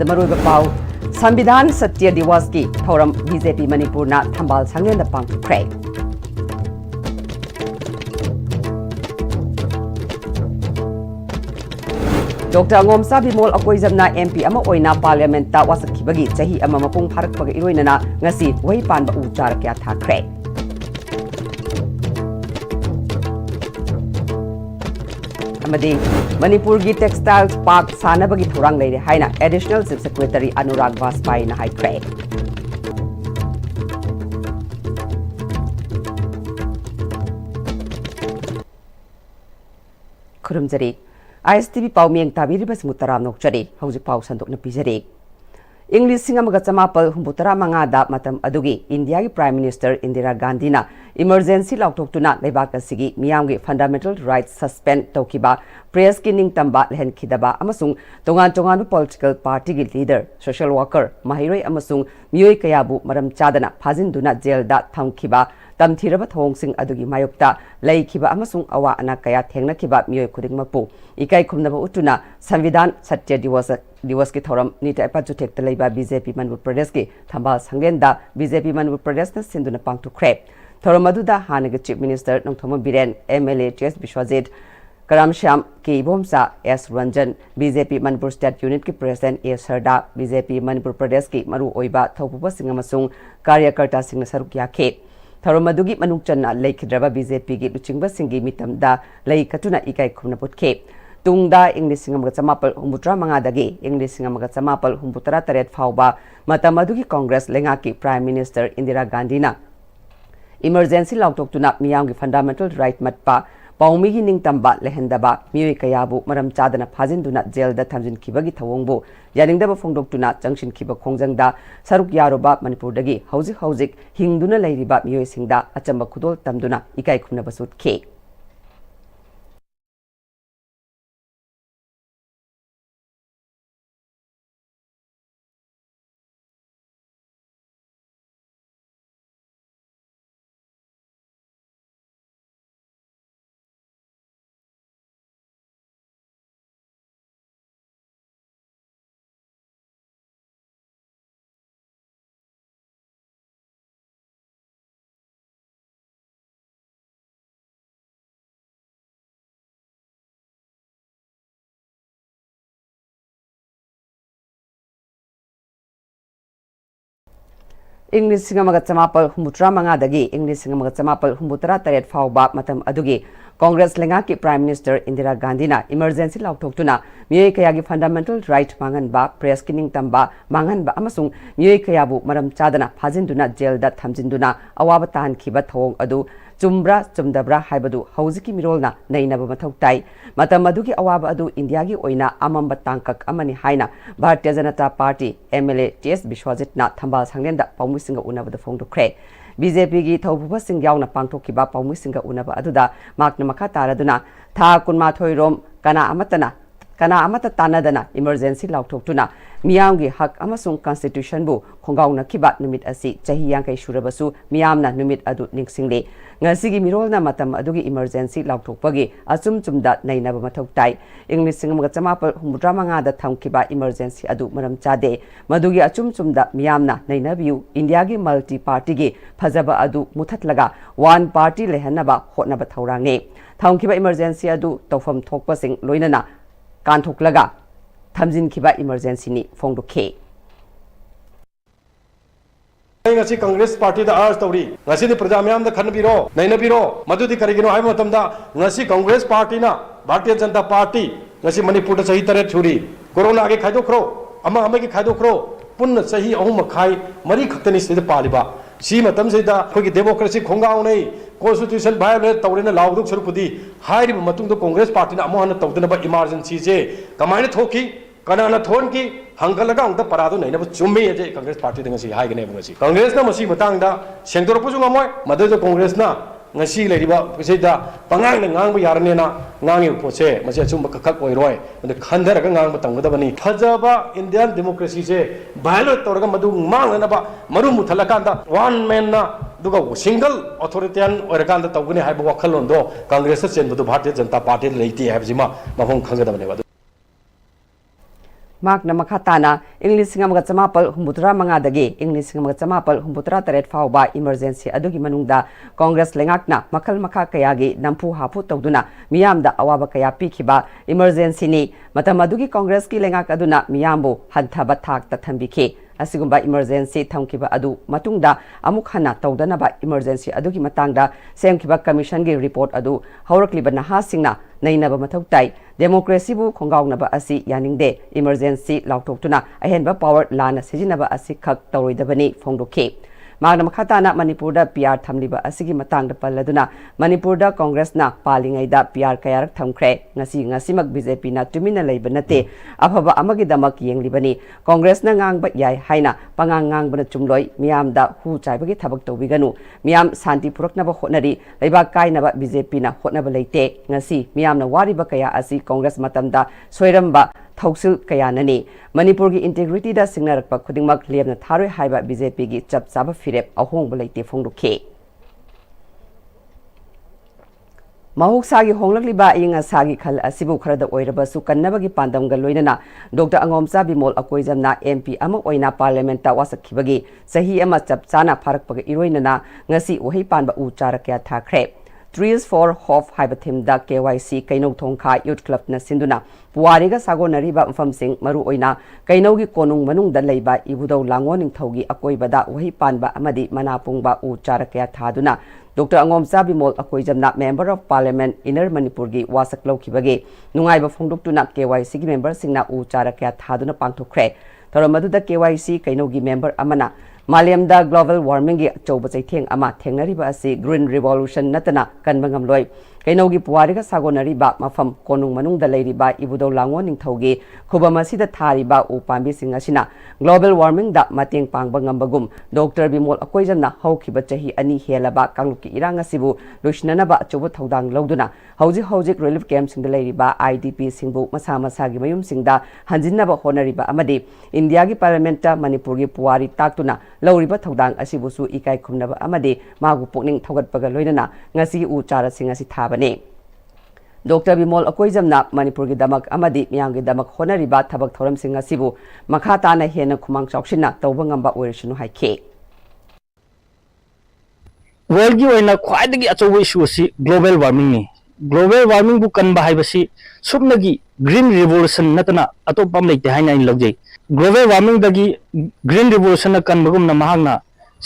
मरुब पाव संविधान सत्य दिवस की थौरम बीजेपी मणिपुरना थंबाल सांगलेंदा पांगथुखरे doctor ngomsa bimol akoizamna MP ama oina parliament ta wasakibagi chahi ama mapung pharakpaga iroinana ngasi wai panba uchar kya thakre amadi Manipur gi Textile Park sanabagi thorang leire haina additional chief secretary Anurag Vaspai na haikre khurumjari ISTV pau mieng tabiribas mutaram nokchari hauji pau sandok na pijari English singamaga chamapal humbutara mangada matam adugi India gi Prime Minister Indira Gandhi na emergency lauktokuna leibak asigi miyamgi fundamental rights suspend taukiba press ki ningtamba lehen khidaba amasung tongan political party gi leader social worker mahiroi amasung miyoi kayabu maram chadana phajinduna jail da thamkhiba tamthiraba thongsing adugi mayokta leikhiba amasung awa ana kaya thengnakiba miyoi khudingmapu ikai khumnaba utuna संविधान सत्य दिवस की थौरम NEET एपाचु थेक्ता लेबा BJP Manipur प्रदेश की थंबाल संगेंदा BJP Manipur प्रदेश न सिंधुना पांगथुखरे थौरम अदुदा हानगे chief minister Nongthombam Biren MLA T S Vishwajit Karam Shyam की बोमसा S Ranjan BJP Manipur state unit की president A Sarda BJP Manipur प्रदेश की मरु ओइबा थौपुबा सिंह अमसुंग कार्यकर्ता सिंह सरुक याखे थौरम अदुगी मनुक्चना लेखिद्रबा बीजेपी की लुचिंगबा सिंगी मितमदा लेखतुना इकाई खुमना पुतखे Tungda English singamaga chamapal humbutra mangadagi English singamaga chamapal humbutara taret phauba matamadugi Congress lengaki Prime Minister Indira Gandhi na emergency lauktokuna miyamgi fundamental right matpa paumigi ningtamba lehendaba miyoi kayabu maram chadana phajinduna jail da thamjin khibagi thawongbu yaningdaba phongdoktuna changshin khiba khongjangda saruk yaroba Manipur dagi hauzik hingduna leiriba miyoi singda achamba khudol tamduna ikai khumna basut khe English singamaga chamapal humbutra mangadagi English singamaga chamapal humbutara taret phauba matam adugi Congress lengaki Prime Minister Indira Gandhi na emergency lauktokuna miyoi kayagi fundamental right manganba press kining tamba manganba amasung miyoi kayabu maram chadana phajinduna jail da thamjinduna awaba tan khiba thong adu chumbra chumdabra haibadu hauziki mirolna nainaba mathau tai matam adugi awaba adu India gi oina amamba tangkak amani haina Bharatiya Janata Party MLA TS Biswajit na thambal sanglenda paumusinga unabada phongdokre BJP gi thaububa sing yauna pangthokiba paumusinga unaba aduda makna makha taraduna tha kunma thoirom kana amata tanadana emergency lauktokuna miyamgi hak amasung constitution bu khongauna khiba numit asi chahi yankai shurabasu miyamna numit adu ningsingle ngasigi mirolna matam adugi emergency lauktokpagi achum chumda nainaba mathau tai English singamaga chamapal humudra manga da thamkiba emergency adu maram chade madugi achum chumda miyamna nainabiu India gi multi party gi phajaba adu muthatlaga one party lehanaba hotnaba thaurange thamkiba emergency adu tawfam thokpa sing loinana kanthok thamjin khiba emergency ni phongdokhe ngasi Congress party da arch tawri ngasi ni praja myam da khanbiro nainabiro madudi karigino ai matam da ngasi Congress party na Bharatiya Janata Party ngasi Manipur da sahi tare churi corona ge khaidokro ama ge khaidokro punna sahi ahum khai mari khaktani sida paliba si matam sida khogi democracy khongaung nei constitution violate tawrena lawduk surupudi hairi matung da Congress party na amana tawdana ba emergency je kamaina thoki kanana thon ki hangalaga ang da parado nei na chummi je Congress party da ngasi haigane ngasi Congress na masi matang da sengdor puju ngamoi madai da Congress na ngasi leiriba sida pangang na ngang ba yarne na ngangi pose masi chum khak oiroi ande khandara ga ngang batang da bani thajaba Indian democracy je violate tawraga madu mang na ba maru muthalaka da one man na duga single authoritarian oiraganda tawguni haiba wakhalon do Congress chen bu Bharatiya Janata Party leiti haibjima mahong khangada bane ꯃꯍꯥꯛꯅ ꯃꯈꯥ ꯇꯥꯅ ꯏꯪ 1985ꯗꯒꯤ ꯏꯪ 1987 ꯐꯥꯎꯕ emergency ꯑꯗꯨꯒꯤ ꯃꯅꯨꯡꯗ Congress ꯂꯩꯉꯥꯛꯅ ꯃꯈꯜ ꯃꯈꯥ ꯀꯌꯥꯒꯤ ꯅꯝꯐꯨ ꯍꯥꯐꯨ ꯇꯧꯗꯨꯅ ꯃꯤꯌꯥꯝꯗ ꯑꯋꯥꯕ ꯀꯌꯥ ꯄꯤꯈꯤꯕ ꯏꯃꯔꯖꯦꯟꯁꯤꯅꯤ ꯃꯇꯝ ꯑꯗꯨꯒꯤ ꯀꯣꯡꯒ꯭ꯔꯦꯁꯀꯤ ꯂꯩꯉꯥꯛ ꯑꯗꯨꯅ ꯃꯤꯌꯥꯝꯕꯨ ꯍꯟꯊꯕ ꯊꯥꯛꯇ ꯊꯝꯕꯤꯈꯤ ꯑꯁꯤꯒꯨꯝꯕ ꯏꯃꯔꯖꯦꯟꯁꯤ ꯊꯝꯈꯤꯕ ꯑꯗꯨ ꯃꯇꯨꯡꯗ ꯑꯃꯨꯛ ꯍꯟꯅ ꯇꯧꯗꯅꯕ ꯏꯃꯔꯖꯦꯟꯁꯤ ꯑꯗꯨꯒꯤ ꯃꯇꯥꯡꯗ ꯁꯦꯝꯈꯤꯕ ꯀꯃꯤꯁꯟꯒꯤ ꯔꯤꯄꯣꯔꯠ ꯑꯗꯨ ꯍꯧꯔꯛꯂꯤꯕ ꯅꯍꯥꯁꯤꯡꯅ ꯅꯩꯅꯕ ꯃꯊꯧ ꯇꯥꯏ ꯗꯦꯃꯣꯀ꯭ꯔꯦꯁꯤꯕꯨ ꯈꯣꯡꯒꯥꯎꯅꯕ ꯑꯁꯤ ꯌꯥꯅꯤꯡꯗꯦ ꯏꯃꯔꯖꯦꯟꯁꯤ ꯂꯥꯎꯊꯣꯛꯇꯨꯅ ꯑꯍꯦꯟꯕ ꯄꯥꯋꯔ ꯂꯥꯟꯅ ꯁꯤꯖꯤꯟꯅꯕ ꯑꯁꯤ ꯈꯛ ꯇꯧꯔꯣꯏꯗꯕꯅꯤ ꯐꯣꯡꯗꯣꯛꯈꯤ ꯃꯍꯥꯛꯅ ꯃꯈꯥ ꯇꯥꯅ ꯃꯅꯤꯄꯨꯔꯗ ꯄꯤꯑꯥꯔ ꯊꯝꯂꯤꯕ ꯑꯁꯤꯒꯤ ꯃꯇꯥꯡꯗ ꯄꯜꯂꯗꯨꯅ ꯃꯅꯤꯄꯨꯔꯗ ꯀꯣꯡꯒ꯭ꯔꯦꯁꯅ ꯄꯥꯜꯂꯤꯉꯩꯗ ꯄꯤꯑꯥꯔ ꯀꯌꯥꯔꯛ ꯊꯝꯈ꯭ꯔꯦ ꯉꯁꯤꯃꯛ ꯕꯤꯖꯦꯄꯤꯅ ꯇꯨꯃꯤꯟꯅ ꯂꯩꯕ ꯅꯠꯇꯦ ꯑꯐꯕ ꯑꯃꯒꯤꯗꯃꯛ ꯌꯦꯡꯂꯤꯕꯅꯤ ꯀꯣꯡꯒ꯭ꯔꯦꯁꯅ ꯉꯥꯡꯕ ꯌꯥꯏ ꯍꯥꯏꯅ ꯄꯉꯥꯡ ꯉꯥꯡꯕꯅ ꯆꯨꯝꯂꯣꯏ ꯃꯤꯌꯥꯝꯗ ꯍꯨ ꯆꯥꯏꯕꯒꯤ ꯊꯕꯛ ꯇꯧꯕꯤꯒꯅꯨ ꯃꯤꯌꯥꯝ ꯁꯥꯟꯇꯤ ꯄꯨꯔꯛꯅꯕ ꯍꯣꯠꯅꯔꯤ ꯂꯩꯕꯥꯛ ꯀꯥꯏꯅꯕ ꯕꯤꯖꯦꯄꯤꯅ ꯍꯣꯠꯅꯕ ꯂꯩꯇꯦ ꯉꯁꯤ ꯃꯤꯌꯥꯝꯅ ꯋꯥꯔꯤꯕ ꯀꯌꯥ ꯑꯁꯤ ꯀꯣꯡꯒ꯭ꯔꯦꯁ ꯃꯇꯝꯗ ꯁꯣꯏꯔꯝꯕ ꯊꯧꯁꯤꯜ ꯀꯌꯥꯅꯅꯤ ꯃꯅꯤꯄꯨꯔꯒꯤ ꯏꯟꯇꯤꯒ꯭ꯔꯤꯇꯤꯗ ꯁꯤꯡꯅꯔꯛꯄ ꯈꯨꯗꯤꯡꯃꯛ ꯂꯦꯝꯅ ꯊꯥꯔꯣꯏ ꯍꯥꯏꯕ ꯕꯤꯖꯦꯄꯤꯒꯤ ꯆꯞ ꯆꯥꯕ ꯐꯤꯔꯦꯞ ꯑꯍꯣꯡꯕ ꯂꯩꯇꯦ ꯐꯣꯡꯗꯣꯛꯈꯤ ꯃꯍꯧꯁꯥꯒꯤ ꯍꯣꯡꯂꯛꯂꯤꯕ ꯑꯏꯪ ꯑꯁꯥꯒꯤ ꯈꯜ ꯑꯁꯤꯕꯨ ꯈꯔꯗ ꯑꯣꯏꯔꯕꯁꯨ ꯀꯟꯅꯕꯒꯤ ꯄꯥꯟꯗꯝꯒ ꯂꯣꯏꯅꯅ ꯗꯣꯛꯇꯔ ꯑꯉꯣꯝꯆꯥ ꯕꯤꯃꯣꯜ ꯑꯀꯣꯏꯖꯝꯅ MP ꯑꯃ ꯑꯣꯏꯅ ꯄꯥꯔꯂꯤꯌꯥꯃꯦꯟꯇ ꯋꯥꯁꯛꯈꯤꯕꯒꯤ ꯆꯍꯤ ꯑꯃ ꯆꯞ ꯆꯥꯅ ꯐꯥꯔꯛꯄꯒ ꯏꯔꯣꯏꯅꯅ ꯉꯁꯤ ꯎꯍꯩ ꯄꯥꯟꯕ ꯎ ꯆꯥꯔ ꯀꯌꯥ ꯊꯥꯈ꯭ꯔꯦ Trees for Hope ꯍꯥꯏꯕ ꯊꯤꯝꯗ KYC ꯀꯩꯅꯧ ꯊꯣꯡꯈꯥ ꯌꯨꯠ ꯀ꯭ꯂꯕꯅ ꯁꯤꯟꯗꯨꯅ ꯄꯨꯋꯥꯔꯤꯒ ꯁꯥꯒꯣꯟꯅꯔꯤꯕ ꯃꯐꯝꯁꯤꯡ ꯃꯔꯨꯑꯣꯏꯅ ꯀꯩꯅꯧꯒꯤ ꯀꯣꯅꯨꯡ ꯃꯅꯨꯡꯗ ꯂꯩꯕ ꯏꯕꯨꯙꯧ ꯂꯥꯡꯒꯣꯜ ꯅꯤꯡꯊꯧꯒꯤ ꯑꯀꯣꯏꯕꯗ ꯎꯍꯩ ꯄꯥꯟꯕ ꯑꯃꯗꯤ ꯃꯅꯥ ꯄꯨꯡꯕ ꯎ ꯆꯥꯔ ꯀꯌా ꯊꯥꯗꯨꯅ ꯗꯣꯛꯇꯔ ꯑꯉꯣꯝꯆꯥ ꯕꯤꯃꯣꯜ ꯑꯀꯣꯏꯖꯝꯅ ꯃꯦꯝꯕꯔ ꯑꯣꯐ ꯄꯥꯔꯂꯤꯌꯥꯃꯦꯟꯠ ꯏꯅꯔ ꯃꯅꯤꯄꯨꯔꯒꯤ ꯋꯥꯁꯛ ꯂꯧꯈꯤꯕꯒꯤ ꯅꯨꯡꯉꯥꯏꯕ ꯐꯣꯡꯗꯣꯛꯇꯨꯅ KYCꯒꯤ ꯃꯦꯝꯕꯔꯁꯤꯡꯅ ꯎ ꯆꯥꯔ ꯀꯌꯥ ꯊꯥꯗꯨꯅ ꯄꯥꯡꯊꯣꯛꯈ꯭ꯔꯦ ꯊꯧꯔꯝ ꯑꯗꯨꯗ KYC ꯀꯩꯅꯧꯒꯤ ꯃꯦꯝꯕꯔ ꯑꯃꯅ ꯃꯥꯂꯦꯝꯗ ꯒ꯭ꯂꯣꯕꯦꯜ ꯋꯥꯔꯃꯤꯡꯒꯤ ꯑꯆꯧꯕ ꯆꯩꯊꯦꯡ ꯑꯃ ꯊꯦꯡꯅꯔꯤꯕ ꯑꯁꯤ ꯒ꯭ꯔꯤꯟ ꯔꯤꯚꯣꯂꯨꯁꯟ ꯅꯠꯇꯅ ꯀꯟꯕ ꯉꯝꯂꯣꯏ ꯀꯩꯅꯧꯒꯤ ꯄꯨꯋꯥꯔꯤꯒ ꯁꯥꯒꯣꯟꯅꯔꯤꯕ ꯃꯐꯝ ꯀꯣꯅꯨꯡ ꯃꯅꯨꯡꯗ ꯂꯩꯔꯤꯕ ꯏꯕꯨꯙꯧ ꯂꯥꯡꯒꯣꯜ ꯅꯤꯡꯊꯧꯒꯤ ꯈꯨꯕꯝ ꯑꯁꯤꯗ ꯊꯥꯔꯤꯕ ꯎ ꯄꯥꯝꯕꯤꯁꯤꯡ ꯑꯁꯤꯅ ꯒ꯭ꯂꯣꯕꯦꯜ ꯋꯥꯔꯃꯤꯡꯗ ꯃꯇꯦꯡ ꯄꯥꯡꯕ ꯉꯝꯕꯒꯨꯝ ꯗꯣꯛꯇꯔ ꯕꯤꯃꯣꯜ ꯑꯀꯣꯏꯖꯝꯅ ꯍꯧꯈꯤꯕ ꯆꯍꯤ 2 ꯍꯦꯜꯂꯕ ꯀꯥꯡꯂꯨꯞꯀꯤ ꯏꯔꯥꯡ ꯑꯁꯤꯕꯨ ꯂꯣꯏꯁꯤꯟꯅꯅꯕ ꯑꯆꯧꯕ ꯊꯧꯗꯥꯡ ꯂꯧꯗꯨꯅ ꯍꯧꯖꯤꯛ ꯔꯤꯂꯤꯐ ꯀꯦꯝꯞꯁꯤꯡꯗ ꯂꯩꯔꯤꯕ IDPꯁꯤꯡꯕꯨ ꯃꯁꯥ ꯃꯁꯥꯒꯤ ꯃꯌꯨꯝꯁꯤꯡꯗ ꯍꯟꯖꯤꯟꯅꯕ ꯍꯣꯠꯅꯔꯤꯕ ꯑꯃꯗꯤ ꯏꯟꯗꯤꯌꯥꯒꯤ ꯄꯥꯔꯂꯤꯌꯥꯃꯦꯟꯠꯇ ꯃꯅꯤꯄꯨꯔꯒꯤ ꯄꯨꯋꯥꯔꯤ ꯇꯥꯛꯇꯨꯅ ꯂꯧꯔꯤꯕ ꯊꯧꯗꯥꯡ ꯑꯁꯤꯕꯨꯁꯨ ꯏꯀꯥꯏ ꯈꯨꯝꯅꯕ ꯑꯃꯗꯤ ꯃꯥꯕꯨ ꯄꯨꯛꯅꯤꯡ ꯊꯧꯒꯠꯄꯒ ꯂꯣꯏꯅꯅ ꯉꯁꯤ ꯎ ꯆꯥꯔꯁꯤꯡ ꯑꯁꯤ ꯊꯥꯕꯅꯤ ꯗꯣꯛꯇꯔ ꯕꯤꯃꯣꯜ ꯑꯀꯣꯏꯖꯝꯅ ꯃꯅꯤꯄꯨꯔꯒꯤꯗꯃꯛ ꯑꯃꯗꯤ ꯃꯤꯌꯥꯝꯒꯤꯗꯃꯛ ꯍꯣꯠꯅꯔꯤꯕ ꯊꯕꯛ ꯊꯧꯔꯝꯁꯤꯡ ꯑꯁꯤꯕꯨ ꯃꯈꯥ ꯇꯥꯅ ꯍꯦꯟꯅ ꯈꯨꯃꯥꯡ ꯆꯥꯎꯁꯤꯟꯅ ꯇꯧꯕ ꯉꯝꯕ ꯑꯣꯏꯔꯁꯅꯨ ꯍꯥꯏꯈꯤ वर्ल्ड की ओइना ख्वाइदगी अचौबा इशू असी ग्लोबल वार्मिंग नि ग्लोबल वार्मिंग बु कनबा हाइबसी सुबनगी ग्रीन रिवोल्यूशन नतना अतोपम लेते हाइना इन लग्जै ग्लोबल वार्मिंग दगी ग्रीन रिवोल्यूशन कनबगुमना महागना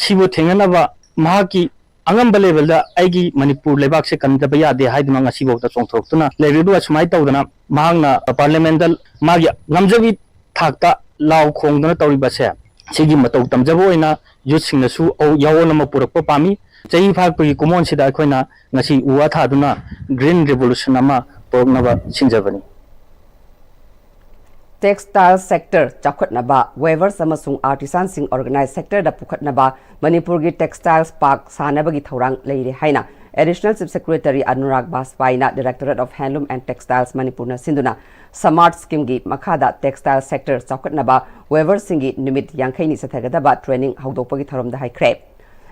सिबो थेंगनबा महाकी अंगम लेवल दा आइगी मणिपुर लेबाक से कनदबा यादे हाइदना ngasi bokta chongthoktuna lebidu asmai tawdana mahagna parliamental magi ngamjabi thakta law khongdana tawribase sigi matau tamjabo oina youth singnasu yawolama purakpa pami chahi phakpagi kumon sida akhona ngasi uwa thaduna green revolution ama pornaba singjabani Textile sector chakhatnaba weavers amasung artisan sing organized sector da pukhatnaba Manipur gi textiles park sanabagi thorang leire haina Additional Chief Secretary Anurag Baspaina Directorate of Handloom and Textiles Manipur na sinduna Smart Scheme gi makhada textile sector chakhatnaba weavers singi numit yankhaini sathagadaba training haudopagi thorom da haikre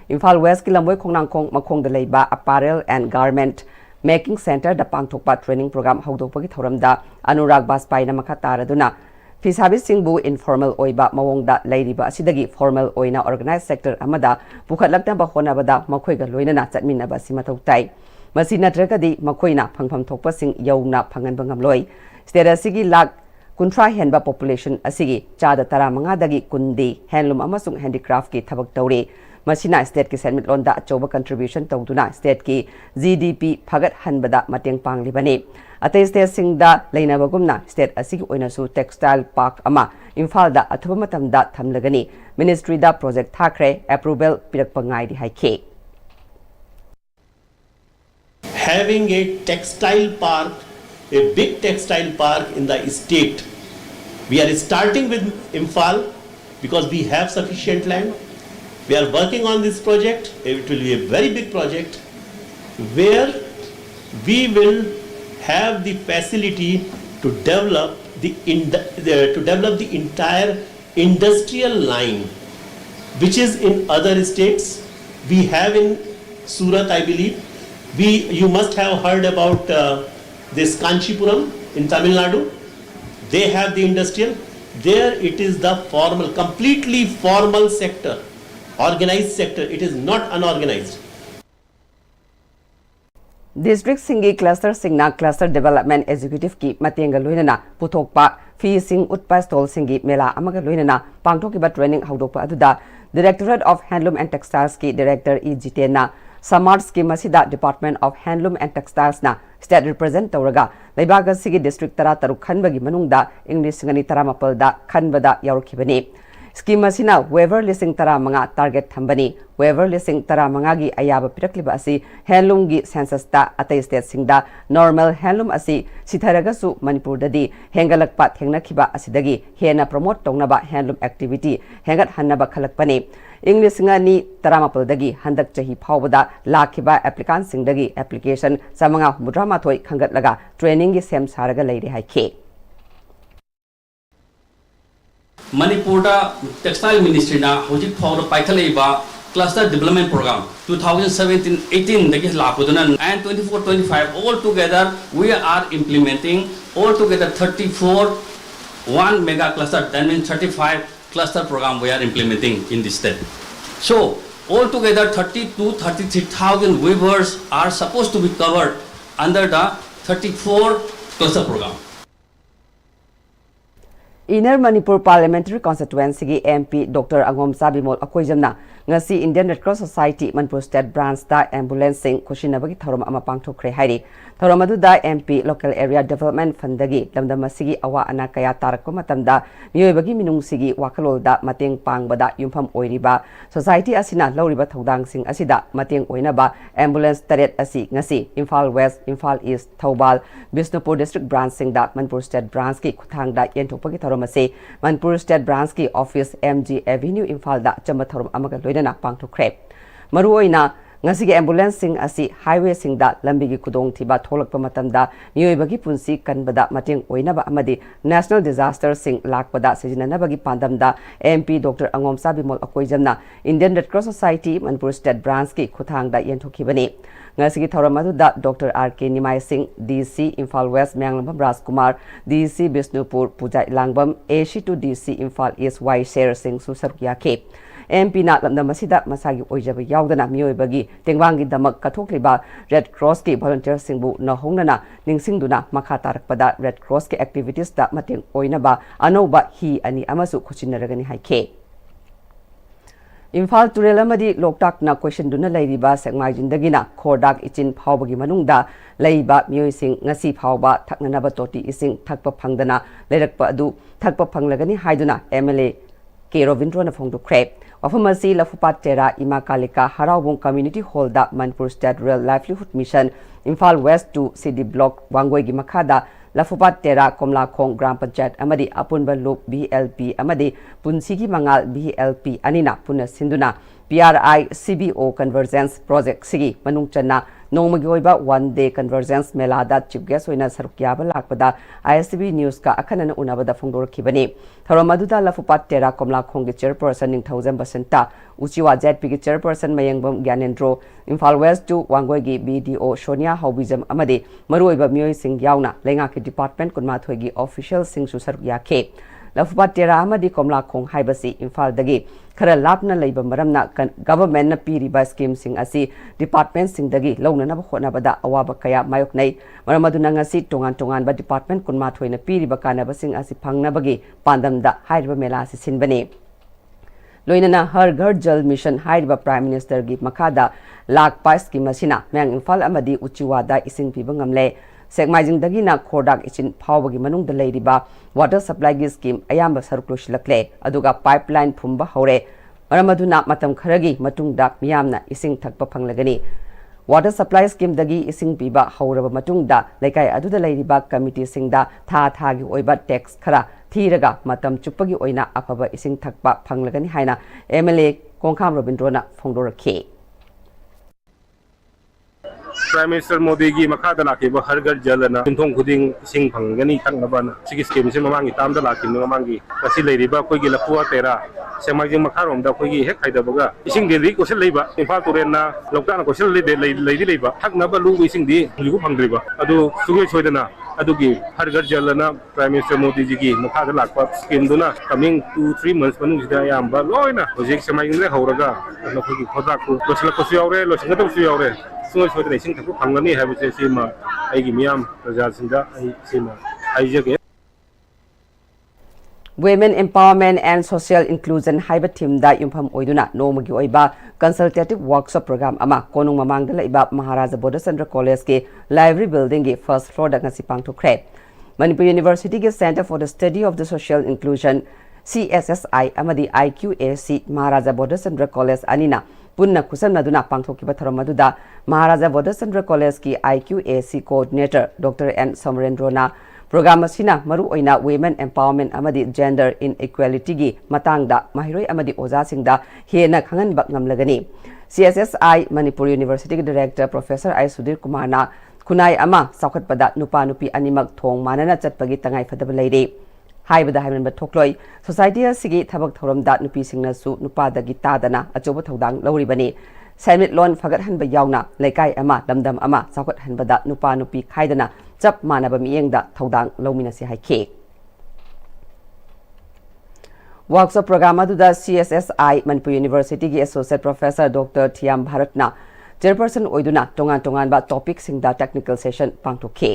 Imphal West ki lamoi khongnangkhong makhong da leiba apparel and garment Making Center da pangthokpa training program haudopagi thoramda Anurag Baspaina makha taraduna Fisabi singbu informal oiba mawongda leiriba asidagi formal oina organized sector amada pukhatlakna ba honabada makhoiga loinana chatminaba simathau tai masi natragadi makhoina phangpham thokpa sing yauna phanganba ngamloi state asigi lak kuntra henba population asigi chada tara manga dagi kundi handloom amasung handicraft ki thabak tawre Masina state ki senmit londa achoba contribution tawduna state ki GDP phagat hanbada mateng panglibani Atay state singda leinabagumna state asigi oinasu textile park ama Imphal da athuba matamda thamlagani ministry da project thakre approval pirakpa ngaidi haike Having a textile park, a big textile park in the state. We are starting with Imphal because we have sufficient land. We are working on this project. It will be a very big project where we will have the facility to develop the entire industrial line, which is in other states. We have in Surat, I believe. You must have heard about this Kanchipuram in Tamil Nadu. They have the industrial. There it is the formal, completely formal sector, organized sector. It is not unorganized. District Singi Cluster Singna Cluster Development Executive Ki Matenga Luinana Putokpa Fee Sing Utpa Stall Singi Mela Amaga Luinana Pangtokiba Training Haudopa Aduda Directorate of Handloom and Textiles Ki Director E. Jitena Samart Scheme Masida Department of Handloom and Textiles na State Represent Tauraga Leibaga Sigi District Tara Taru Khanbagi Manungda English Ngani Taramapalda Khanbada Yaurkibani Scheme Masina waiver listing tara mga target thambani waiver listing tara mga gi ayaba pirakliba asi handloom gi census ta atay state singda normal handloom asi sitharaga su Manipur dadi hengalakpa thengnakiba asidagi hena promote tongnaba handloom activity hengat hannaba khalakpani English ngani taramapal dagi handak chahi phawbada lakhiba applicant singdagi application samanga mudrama thoi khangat laga training gi sem saraga leire haike Manipur Textile Ministry na hojik phawra paithalaiba cluster development program 2017-18 dagi lapuduna and 24-25 all together we are implementing all together 34 one mega cluster, that means 35 cluster program we are implementing in this state. So all together 33,000 weavers are supposed to be covered under the 34 cluster program. Inner Manipur Parliamentary Constituency ki MP Dr. Angom Sabimol Akoijamna ngasi Indian Red Cross Society Manipur State Branch da ambulancing kushinabagi thorom ama pangthokre hairi thorom adu da MP Local Area Development Fund dagi lamdam asigi awa ana kaya tarakpa matamda miyoibagi minung sigi wakalol da mateng pangbada yumpham oiriba society asina loriba thodang sing asida mateng oinaba ambulance taret asi ngasi Imphal West, Imphal East, Thobal, Bisnupur District Branch sing da Manipur State Branch ki khuthang da yenthokpagi thorom ase Manipur State Branch ki office MG Avenue Imphal da chamba thorom amaga loidana pangthokre maru oina ngasigi ambulance sing asi highway sing da lambi gi kudong thiba tholakpa matamda miyoibagi punsi kanbada mateng oinaba amadi national disaster sing lakpada sijinanabagi pandamda MP Dr. Angom Sabimol Akoijamna Indian Red Cross Society Manipur State Branch ki khuthang da yenthokibani ngasigi thoramadu da Dr. R.K. Nimai Singh DC Imphal West Menglambam Rajkumar DC Bisnupur Pujai Langbam AC to DC Imphal East Y Share Singh Susarukya ke MP na lamdam masida masagi oijaba yaudana miyoibagi tengwangi damak kathokliba Red Cross ki volunteer singbu na hongnana ningsingduna makha tarakpada Red Cross ki activities da mateng oinaba anoba hi ani amasu khuchinaragani haike Imphal Turelamadi Loktak na question duna lairiba segmajindagina Khodak ichin phawbagi manungda laiba miyoising ngasi phawba thaknanaba toti ising thakpa phangdana leirakpa adu thakpa phanglagani haiduna MLA K. Rovindrona Fongdukre Wafamasi Lafupat Tera Ima Kalika Harawong Community Hall da Manipur State Rural Livelihood Mission Imphal West to CD Block Wangwegi Makada Lafupat Tera Komla Khong Gram Panchayat Amadi Apunba Loop BLP Amadi Punsigi Mangal BLP Anina Puna Sinduna PRI CBO Convergence Project Sigi Manungchana Nongmagi oiba one day convergence melada chief guest oina sarukyaba lakpada ISTV news ka akhanana unabada phongdorkhibani thoromaduda lafupat tera komla khonggi chairperson ningthaujam basanta uchiwa ZP gi chairperson mayangbam gyanendro Imphal West to Wangoi gi BDO Sonia Haubijam amade maruoiba mioi sing yauna lenga ki department kunma thoigi official sing su sarukya ke lafupat tera amadi komla khong haibasi Imphal dagi khara lapna leiba maramna government na piriba scheme sing asi department sing dagi lawna na khona bada awaba kaya mayok nei maramaduna ngasi tongan ba department kunma thoina piriba kana ba sing asi phangna bagi pandam da haiba mela si sinbane loinana har ghar jal mission haiba prime minister gi makada lak pa scheme asina mang Imphal amadi uchiwada ising piba ngamle Segmajing dagina Khodak ichin phawbagi manungda leiriba water supply gi scheme ayamba sarukloshilakle aduga pipeline phumba hore maramaduna matam kharagi matungda miyamna ising thakpa phanglagani water supply scheme dagi ising piba hauraba matungda laikai aduda leiriba committee singda tha gi oiba tax khara thiraga matam chupagi oina afaba ising thakpa phanglagani haina MLA Kongkham Robindrona phongdorakhe Prime Minister Modi gi makada lakiba har ghar jal na tunthong khuding sing phangani tangnaban sigi scheme se mamangi tamda lakin mamangi kasi leiriba koi gi lapua tera semajing makharom da koi gi hek haida baga ising deli ko se leiba Imphal turen na lokta na ko se leidi leiba thaknaba lu ising di ligu phangdriba adu suge choidana अदुगी हर घर जलना prime minister Modi ji की मखादा Lakhpa scheme दुना coming 2-3 months मनुजिदा याम बा लोइना होजिक समाइंद्रे हौरगा नखोगी खोदाकु लोसलकसु यावरे लोसंगतसु यावरे सुंग सोदरे सिंग थकु फंगनी हाबसे सिमा आइगी मियाम प्रजासिंदा आई सिमा आइजगे Women Empowerment and Social Inclusion haiba team da yumpham oiduna nomagi oiba consultative workshop program ama konung mamangda laiba Maharaja Bodhasandra College ke library building ge first floor da ngasi pangthokre Manipuri University ke Center for the Study of the Social Inclusion CSSI amadi IQAC Maharaja Bodhasandra College anina punna kusamnaduna pangthokiba tharamaduna Maharaja Bodhasandra College ki IQAC coordinator Dr. N Somarendrona program asina maru oina women empowerment amadi gender inequality gi matangda mahiroi amadi oza singda hena khangan bak ngamlagani CSSI Manipuri University gi director Professor I Sudhir Kumar na kunai ama sakhat pada nupa nupi animak thong manana chatpagi tangai fadaba leire haibada haiman ba thokloi society asigi thabak thoramda nupi singna su nupa dagi tadana achoba thodang lauribani Samit lon fagat hanba yauna laikai ama damdam ama sakhat hanbada nupa nupi khaidana chap manaba miengda thodang lomina si haike workshop program aduda CSSI Manipur University gi associate professor Dr. Thiam Bharatna chairperson oiduna tongan tongan ba topic singda technical session pangtokhe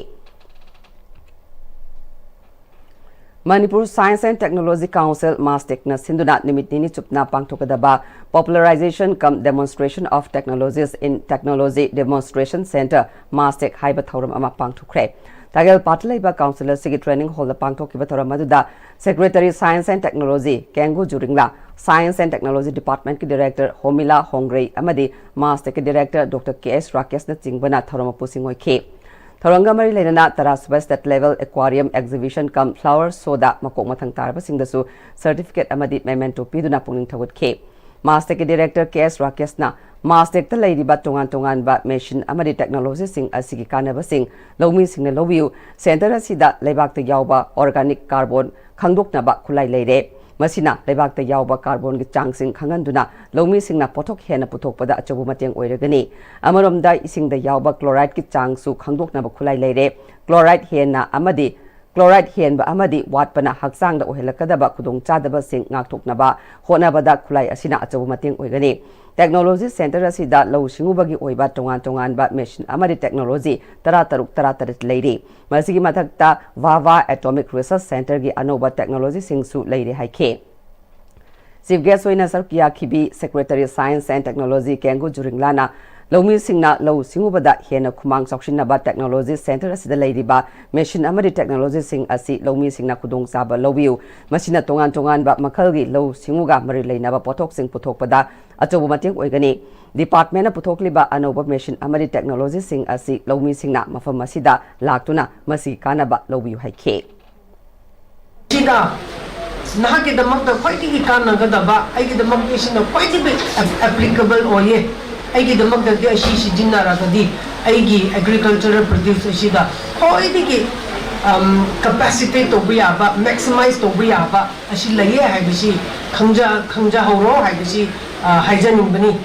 Manipur Science and Technology Council Mastek na sinduna nimit nini chupna pangthokadaba popularization cum demonstration of technologies in Technology Demonstration Center Mastek haiba thoram ama pangthokre Tagal Patlaiba Councilor Sigi Training Hall the pangthokiba thoram aduda Secretary Science and Technology Kengu Juringla Science and Technology Department ki Director Homila Hongre amadi Mastek Director Dr. KS Rakesh na chingbana thoram pusingoi khe Thorangamari Lenana Tarasba State Level Aquarium Exhibition cum Flower Soda Makok Mathang Tarba Singdasu Certificate Amadi Memento Piduna Punging Tawat K. Mastek Director KS Rakesna Mastek the Lady Batongan Tongan Ba Machine Amadi Technology Sing Asigi Kanaba Sing Lomi Sing Loviu Center Sida Lebak the Yauba Organic Carbon Kangduk Naba Kulai Lede Masina Lebak the Yauba Carbon Changsing Kanganduna Lomi Singna Potok Hena Putok Pada Achobu Mateng Oiragani Amaromda Ising the Yauba Chloride Ki Changsu Kangduk Naba Kulai Lede Chloride Hena Amadi Chloride Hen ba Amadi Watpana Haksang da Ohelakadaba Kudong Chadaba Sing Ngaktok Naba Honabada Kulai Asina Achobu Mateng Oiragani Technology Center Asida Low Singubagi Oiba Tongan Tongan ba Machine Amadi Technology Taratarit Lady Masigi Matakta Vava Atomic Research Center gi Anoba Technology Singsu Lady Haike Chief Guest Oina Sarkia Kibi Secretary Science and Technology Kengu Juringlana Lomi Singna Low Singubada Hena Kumang Sokshinaba Technology Center Asida Lady ba Machine Amadi Technology Sing Asi Lomi Singna Kudong Saba Lowiu Masina Tongan Tongan ba Makalgi Low Singuga Marilay Naba Potok Sing Putok Pada Achobu Mating Oigani Department Putokliba Anoba Machine Amadi Technology Sing Asi Lomi Singna Mafam Masida Laktuna Masi Kanaba Lowiu Haike Sida Nahaki the Makta Fighting Kanagaba, I get the Makation quite a bit applicable or ye. I get the Makta Shishi Jinara Kadi, Aigi agricultural producer Shida. How I think capacity to be aba, maximize to be aba, Ashila Habishi, Kanja Horo Habishi, Haijan Bani.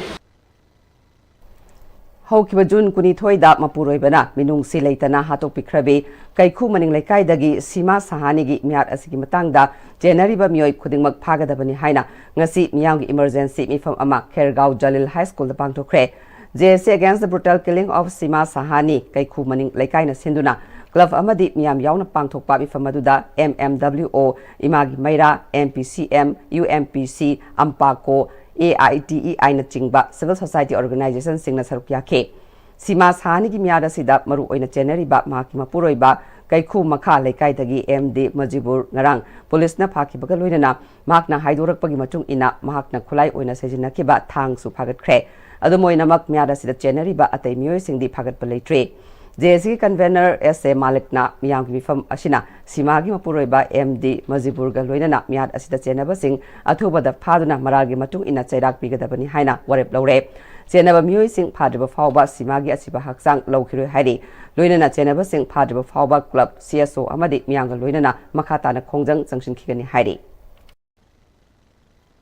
Haukiba Jun Kuni Toida Mapuroibana, Minung Silaitana Hato Pikrabe, Kaiku Maning Laikai Dagi, Sima Sahanigi, Miat Asigi Matangda, Janariba Mioy Kuding Pagada Bani Haina, Ngasi Miang Emergency Mifam Ama, Kergao Jalil High School the Pangto Kre, JSC against the brutal killing of Sima Sahani, Kaiku Maning Laikai Sinduna, Glove Amadi Miam Yauna Pangto Pabi Famaduda, MMWO, Imagi Maira, MPCM, UMPC, Ampako, AITEI na chingba civil society organization singna sarukya ke Sima Sahani gi miada sida maru oina cheneri ba maki mapuroi ba kaikhu makha laikai dagi MD Majibur ngarang police na phaki baga loinana makna haidorak pagi machung ina mahakna khulai oina sejina ke ba thang su phagat khre adumoina mak miada sida cheneri ba atai mioi singdi phagat palaitre JSC convener SA Malikna Miyang Mifam Ashina Simagi Mapuroiba MD Majibur Galoina Miad Asida Chenaba Sing Atuba the Paduna Maragi Matung in a Chedak Bigadabani Haina Warep Lore Chenaba Mui Sing Padaba Fauba Simagi Asiba Haksang Lokiri Hadi Luina Chenaba Sing Padaba Fauba Club CSO Amadi Miyanga Luina Makatana Kongjang Sanction Kigani Hadi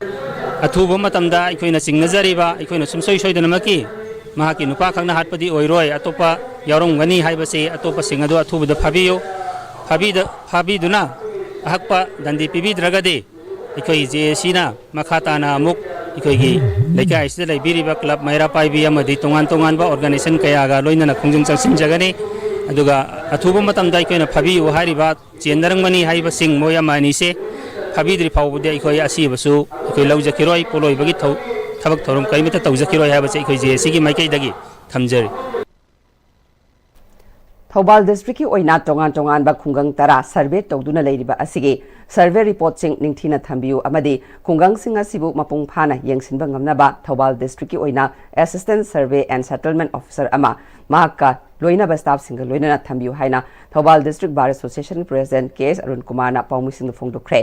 Atuba Matamda Ikoina Sing Nazariba Ikoina Sumsoi Shoidanamaki Mahaki Nupa Kangna Hatpadi Oiroi Atopa Yarong Gani Haibasi Atopa Singado Atuba the Pavio फाबीदुना अहक्पा दंदी पीबीद्रगदे इकोई जेसीना मखाताना अमुक इकोई लेकाइसिदा लेबिरिबा club मैरा पाइबी अमदि तोंगान तोंगानबा organisation कयागा लोइनना खुंजंग चंसिनजगनी अदुगा अथुबा मतमदा इकोइना फाबीउ हारिबा चेंदरंगमनी हाइबा सिंग मोया मानिसे फाबीद्रि फावबदे इकोई असीबसु इकोई लौजकिरोय पोलोइबगी थबक theorem कइमता तौजकिरोय हाबसे इकोई जेसीगी माइकैदगी थमजरी Thoubal district की ओइना तोंगान तोंगान बा खुंगंग तरा सर्वे तौदुना लेरिबा असिगे सर्वे report सिंग निंगथिना थंबियु अमदि खुंगंग सिंग असिबु मपुंग फाना यंगसिनबा ngamnaba Thoubal district की ओइना assistant survey and settlement officer अमा माका लोइनबा स्टाफ सिंग लोइना थंबियु हाइना Thoubal district bar association president KS Arun Kumar ना पाउमिसिंग फोंदोखरे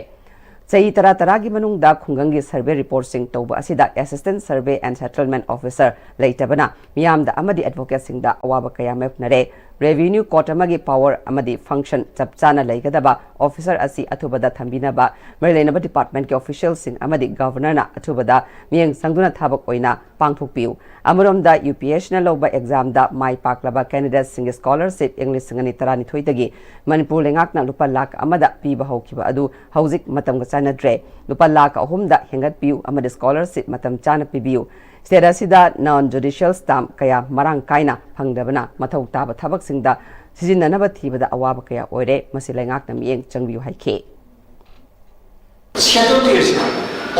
चई तरा तरा की मनुंगदा खुंगंगी सर्वे रिपोर्ट सिंग तौबा असिदा assistant survey and settlement officer लेइतबना मियामदा अमदि एडवोकेट सिंगदा अवाबा कया मेपनरे रेवेन्यू कोर्ट अमगी पावर अमदी फंक्शन चपचाना लेगदबा ऑफिसर असी अथुबदा थंबिनबा मरलेनबा डिपार्टमेंट के ऑफिशियल सिंग अमदी गवर्नर ना अथुबदा मियंग संगुना थाबक ओइना पांगथोकपियु अमरोमदा यूपीएससी ना लोबा एग्जाम दा माई पाकलबा कैंडिडेट सिंग स्कॉलरशिप इंग्लिश सिंगनी तरानी थोइदगी मणिपुर लेंगाकना लुपा लाख अमदा पीबा हौखिबा अदु हौजिक मतम ग चानद्रे लुपा लाख अहुमदा हेंगतपियु अमदी स्कॉलरशिप मतम चाना पिबियु स्टेट असिदा नॉन जुडिशियल स्टाम्प कया मरांग काइना फंगदबना मथौ ताबा थबक सिंगदा सिजिननबा थीबदा अवाबा कया ओइरे मसि लेंगाकना मियंग चंगबियु हाइखे शेड्यूल डेज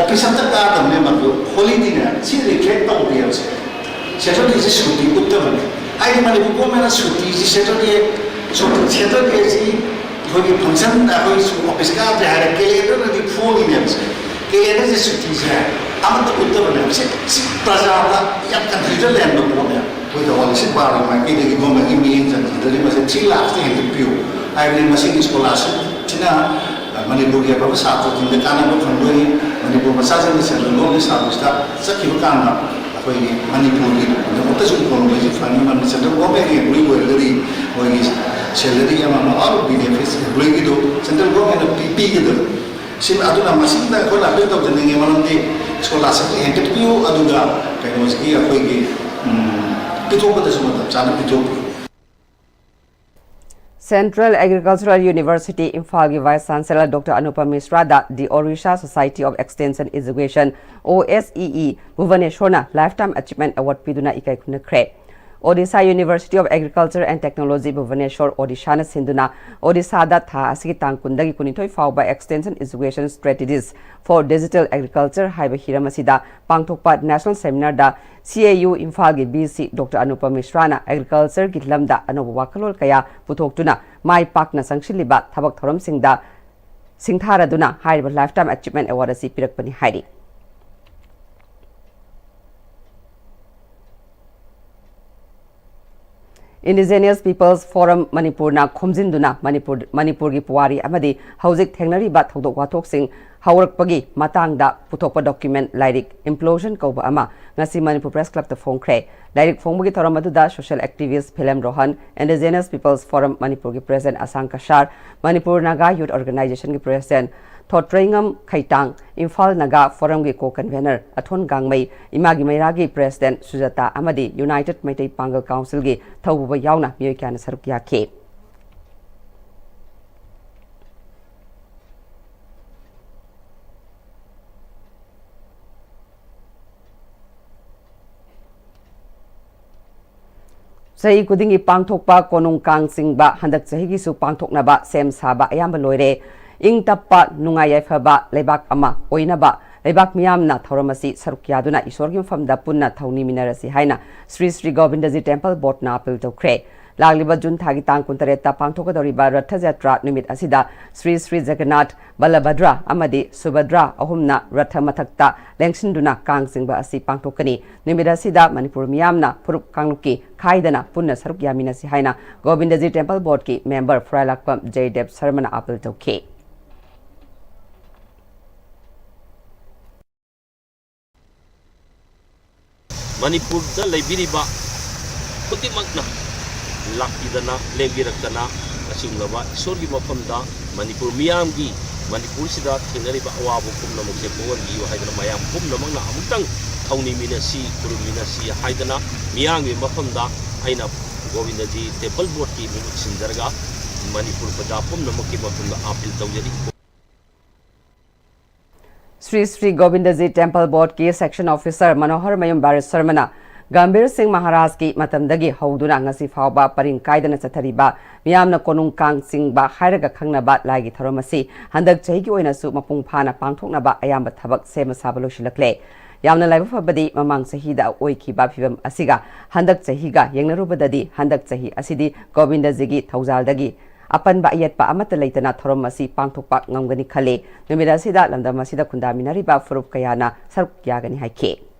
ऑफिसर तक का तमने मतलब हॉलिडे ने सी रिफ्लेक्ट तो दिया से शेड्यूल डेज छुट्टी उत्तम आई माने को मेरा छुट्टी जी शेड्यूल डे छुट्टी शेड्यूल डे जी होगी फंक्शन होगी ऑफिस का है कैलेंडर ने फोन ईमेल से कैलेंडर से छुट्टी से अमत उत्तम ने से प्रजाता या कंफ्यूजन लैंड में बोले कोई तो वाले से बार में के देखि गवर्नमेंट की मीटिंग चलती है में से 3 लाख से हेल्प पियो आई ने मशीन स्कॉलरशिप चिना मणिपुर के बाबा साथ जिन का नाम फंडोई मणिपुर मसाजन से लोन साबिस्ता सखी काना कोई मणिपुर की मतलब जो इकोनॉमी फंड में सेंट्रल गवर्नमेंट की पूरी बोलरी कोई सैलरी या मानो और बेनिफिट्स पूरी की दो सेंट्रल गवर्नमेंट पीपी की दो सिम अदुना मशीन दा को लाबे तो जनेंगे मनंदे स्कॉलरशिप हेंटेट पियो अदुगा कैनोसकी अखोई की पिथोपदसु मतलब चाना पिथोप Central Agricultural University Imphal की Vice Chancellor Dr. Anupam Mishra da the Orisha Society of Extension Education OSEE Bhubaneswar na Lifetime Achievement Award piduna ikai khuna khre Odisha University of Agriculture and Technology Bhubaneswar Odisha na sinduna Odisha da tha asigi tangkundagi kunithoi fauba extension education strategies for digital agriculture haiba hiramasida pangthokpa national seminar da CAU Imphal gi BC Dr. Anupam Mishra na agriculture gi lamda anoba wakalol kaya puthokutuna mai pakna sangshiliba thabak thoram singda singtharaduna haiba lifetime achievement award asi pirakpani hairi Indigenous Peoples Forum Manipur na khomjinduna Manipur gi puwari amadi hauzik thengnari ba thodok wathok sing haurakpagi matang da puthokpa document lairik implosion kauba ama ngasi Manipur Press Club ta phongkhre lairik phongbugi thoram adu da social activist Philem Rohan Indigenous Peoples Forum Manipur gi president Asang Kashar Manipur Naga Youth Organization gi president Thotringam Khaitang Imphal Naga Forum gi co-convener Athon Gangmei Imagi Meira gi president Sujata amadi United Meitei Pangal Council gi thauba yauna miyoi kyana saruk yakhe Sahi kudingi pangthokpa konung kang singba handak sahi gi su pangthoknaba sem saba ayamba loire ing tappa nungai yaifaba lebak ama oinaba lebak miyamna thoramasi sarukyaduna isorgi famda punna thauni minarasi haina Sri Sri Govindaji Temple Board na appeal tokre lagliba jun thagi tang kuntareta pangthokadoriba ratha jatra numit asida Sri Sri Jagannath Balabhadra amadi Subhadra ahumna ratha mathakta lengsinduna kang singba asi pangthokani numit asida Manipur miyamna purup kangluki khaidana punna sarukyamina si haina Govindaji Temple Board ki member Frailakpam J Dev Sarmana appeal tokhe Manipur da laibiriba khutimakna lakidana lengirakana asinglaba isorgi mafamda Manipur miyamgi Manipur sida thenariba awabu kumna mukse powangi haidana mayam kumna mangna amutang thauni minasi kuru minasi haidana miyamgi mafamda aina Govindaji Temple Board ki mimut sinjarga Manipur pada pumnamakki mafumda appeal tawjari. Sri Govindaji Temple Board ki Section Officer Manohar Mayum Baris Sarmana Gambir Singh Maharaj ki matamdagi hauduna ngasi fawba paring kaidana chathariba miyamna konung kang singba hairaga khangnaba lagi tharomasi handak chahi ki oina su mapung phana pangthoknaba ayamba thabak sema sabalo shilakle yamna laiba fabadi mamang sahida oikhiba phibam asiga handak chahiga yengnarubadadi handak chahi asidi Govindaji gi thaujaldagi apan ba ayat pa amata leitana thorom masi pangthokpa ngamgani khale numira sida lamdam masida khundaminari ba furup kayana saruk yagani haike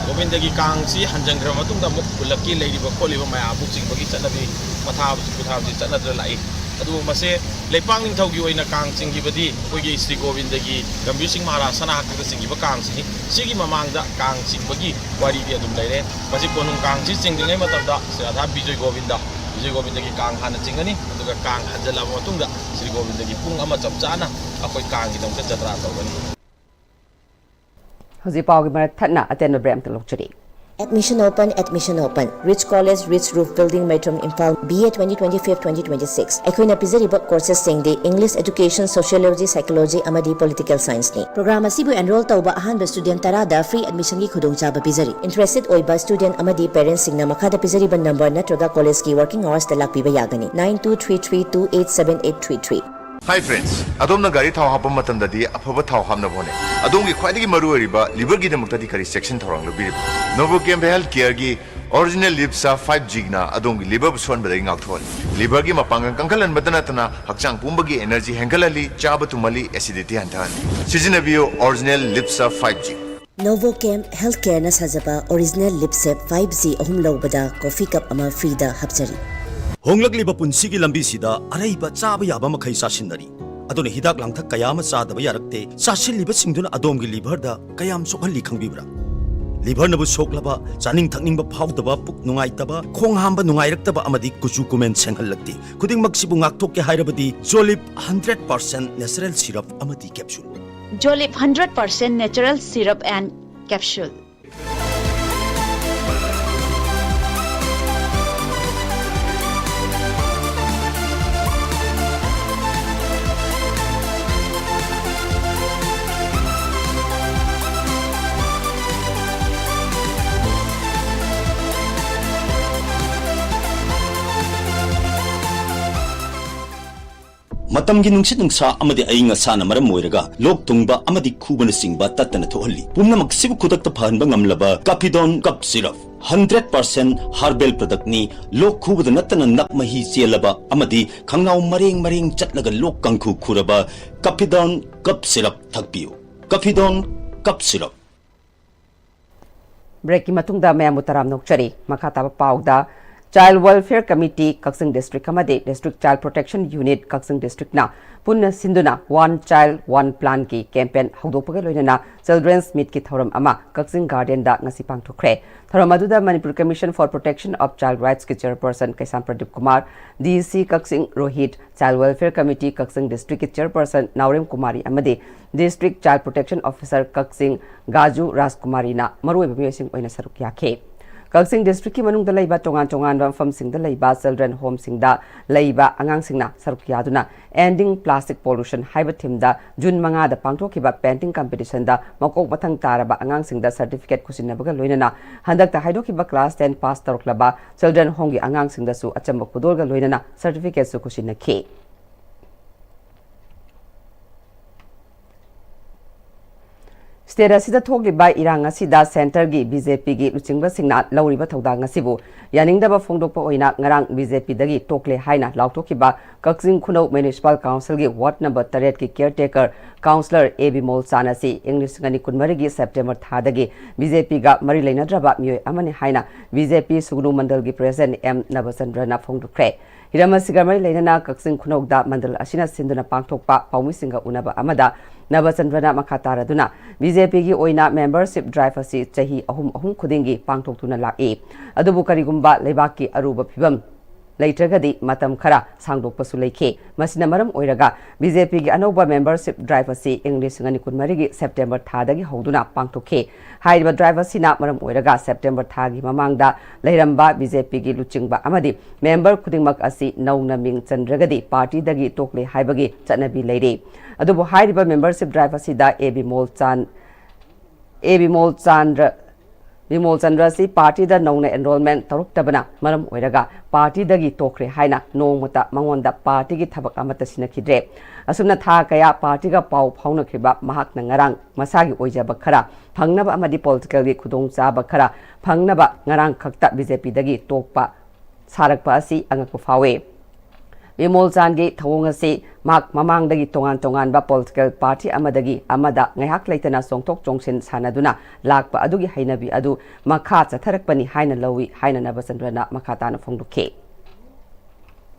Govindagi kangsi hanjang gram matungda muk bulaki leiriba kholiba maya buk jingbagi chanabi matha butha chanadra lai adu mase leipang ning thogi oina kang jingi badi koigi Sri Govindagi Gambir Singh Maharaj sana hakta jingi ba kang sini sigi mamangda kang jingbagi wari di adum leire mase konung kang ji jingngai matamda Sradha Vijay Govindagi kang hana jingani aduga kang hanjala matungda Sri Govindagi pung ama chapchana akoi kang gi damka jatra tawani Hozipao Marat Thana attend Bram Telokchari. Admission open. Rich College, Rich Roof Building, Maitram Impal, BA 2025-2026. Aikoina pizariba courses singde English Education, Sociology, Psychology, amadi Political Science ni. Program asibu enroll tauba ahanba student tarada free admission gi khudongchaba pizari. Interested oiba student amadi parents singna makhada pizariba number natraga college ki working hours ta lakpiba yagani 9233287833. Hi friends, adom na gari thau hapam matam dadi afaba thau hamna bone. Adom gi khwaidagi maru ariba liver gi damukta di kari section thorang lobi. Novocam Health Care gi original lipsa 5G na adom gi liver buson badai ngak thol. Liver gi mapangang kangkalan badana tana hakchang pumbagi energy hengalali chaba tumali acidity hantan. Sizinabiyo original lipsa 5G. Novocam Health Care na sajaba original lipsa 5G ahum lawbada coffee cup ama free da hapjari. Honglakliba punsigi lambisida araiba chaba yaba makhai sasinari adone hidak langthak kayama chadaba yarakte sasilliba singduna adomgi liver da kayam sokhalli khangbibra liver nabu soklaba chaning thakningba phawdaba puk nungaitaba khong hamba nungairaktaba amadi kuchu kumen senghallakti kuding maksibu ngakthok ke hairabadi Jolip 100% natural syrup amadi capsule Jolip 100% natural syrup and capsule Matamgi nungsit nungsa amadi ainga sana maram moiraga lok tungba amadi khubana singba tatana thohalli pumna maksibu kudakta phanba ngamlaba Capidon cup syrup 100% herbal product ni lok khubada natana nakmahi chelaba amadi khangnaw mareng chatlaga lok kangkhu khuraba Capidon cup syrup thakpiu Capidon cup syrup Break matungda mayam utaram nokchari makata pauda Child Welfare Committee Kaksing District Kamade District Child Protection Unit Kaksing District na punna sinduna One Child One Plan ki campaign haudopaga loinana Children's Meet ki thoram ama Kaksing Garden da ngasi pangthokre thoram aduda Manipur Commission for Protection of Child Rights ki chairperson Kaisan Pradeep Kumar DC Kaksing Rohit Child Welfare Committee Kaksing District ki chairperson Naurem Kumari amade District Child Protection Officer Kaksing Gaju Raskumari na maroi bamiyosing oina saruk yakhe Kaksing District ki manung da laiba tongan fam sing da laiba children home sing da laiba angang sing na saruk yaduna ending plastic pollution haiba thim da June manga da pangthokiba painting competition da makok mathang taraba angang sing da certificate kusinabaga loinana handak da haidokiba class 10 pass taruklaba children home gi angang sing da su achamba kudol ga loinana certificate su kusinakhe State asida thokliba irang asida center gi BJP gi luchingba singna lawriba thodang asibu yaningdaba phongdokpa oina ngarang BJP dagi tokle haina lauthokiba Kaksing Khunau Municipal Council gi ward number 8 ki caretaker councillor AB Molchan asi English ngani kunmari gi September thadagi BJP ga mari leinadraba mioi amani haina BJP Sugnu Mandal gi president M Nabachandra na phongdokre Hiramasigamari leina Kaksing Khunau da mandal asina sinduna pangthokpa paumisinga unaba amada Nabachandra Makataraduna BJP gi oina membership drive asi chahi ahum khudingi pangthoktuna lai adubu karigumba lebaki aruba phibam leitragadi matam khara sangdokpasu leikhe masina maram oiraga BJP gi anoba membership drive asi English ngani kunmari gi September thadagi hoduna pangthokhe haiba drive asina maram oiraga September thagi mamangda leiramba BJP gi luchingba amadi member khudingmak asi nauna ming chandragadi party dagi tokle haibagi chanabi leire adubo haiba membership drive asida Bimol Chandra si party da nong na enrollment taruk tabana maram oiraga party dagi tokre haina nong mata mangonda party gi thabak amata sinakidre asumna tha kaya party ga pau phauna khiba mahak na ngarang masagi oijaba khara phangnaba amadi political gi khudong chaba khara phangnaba ngarang khakta BJP dagi tokpa sarakpa asi angakpa phawe Bimol Chandgi thawong asi mak mamang dagi tongan ba political party amadagi amada ngaihak leitana songthok chongsin sanaduna lakpa adugi hainabi adu makha chatharakpani haina lawi haina nabasandrana makhatana phongdukhe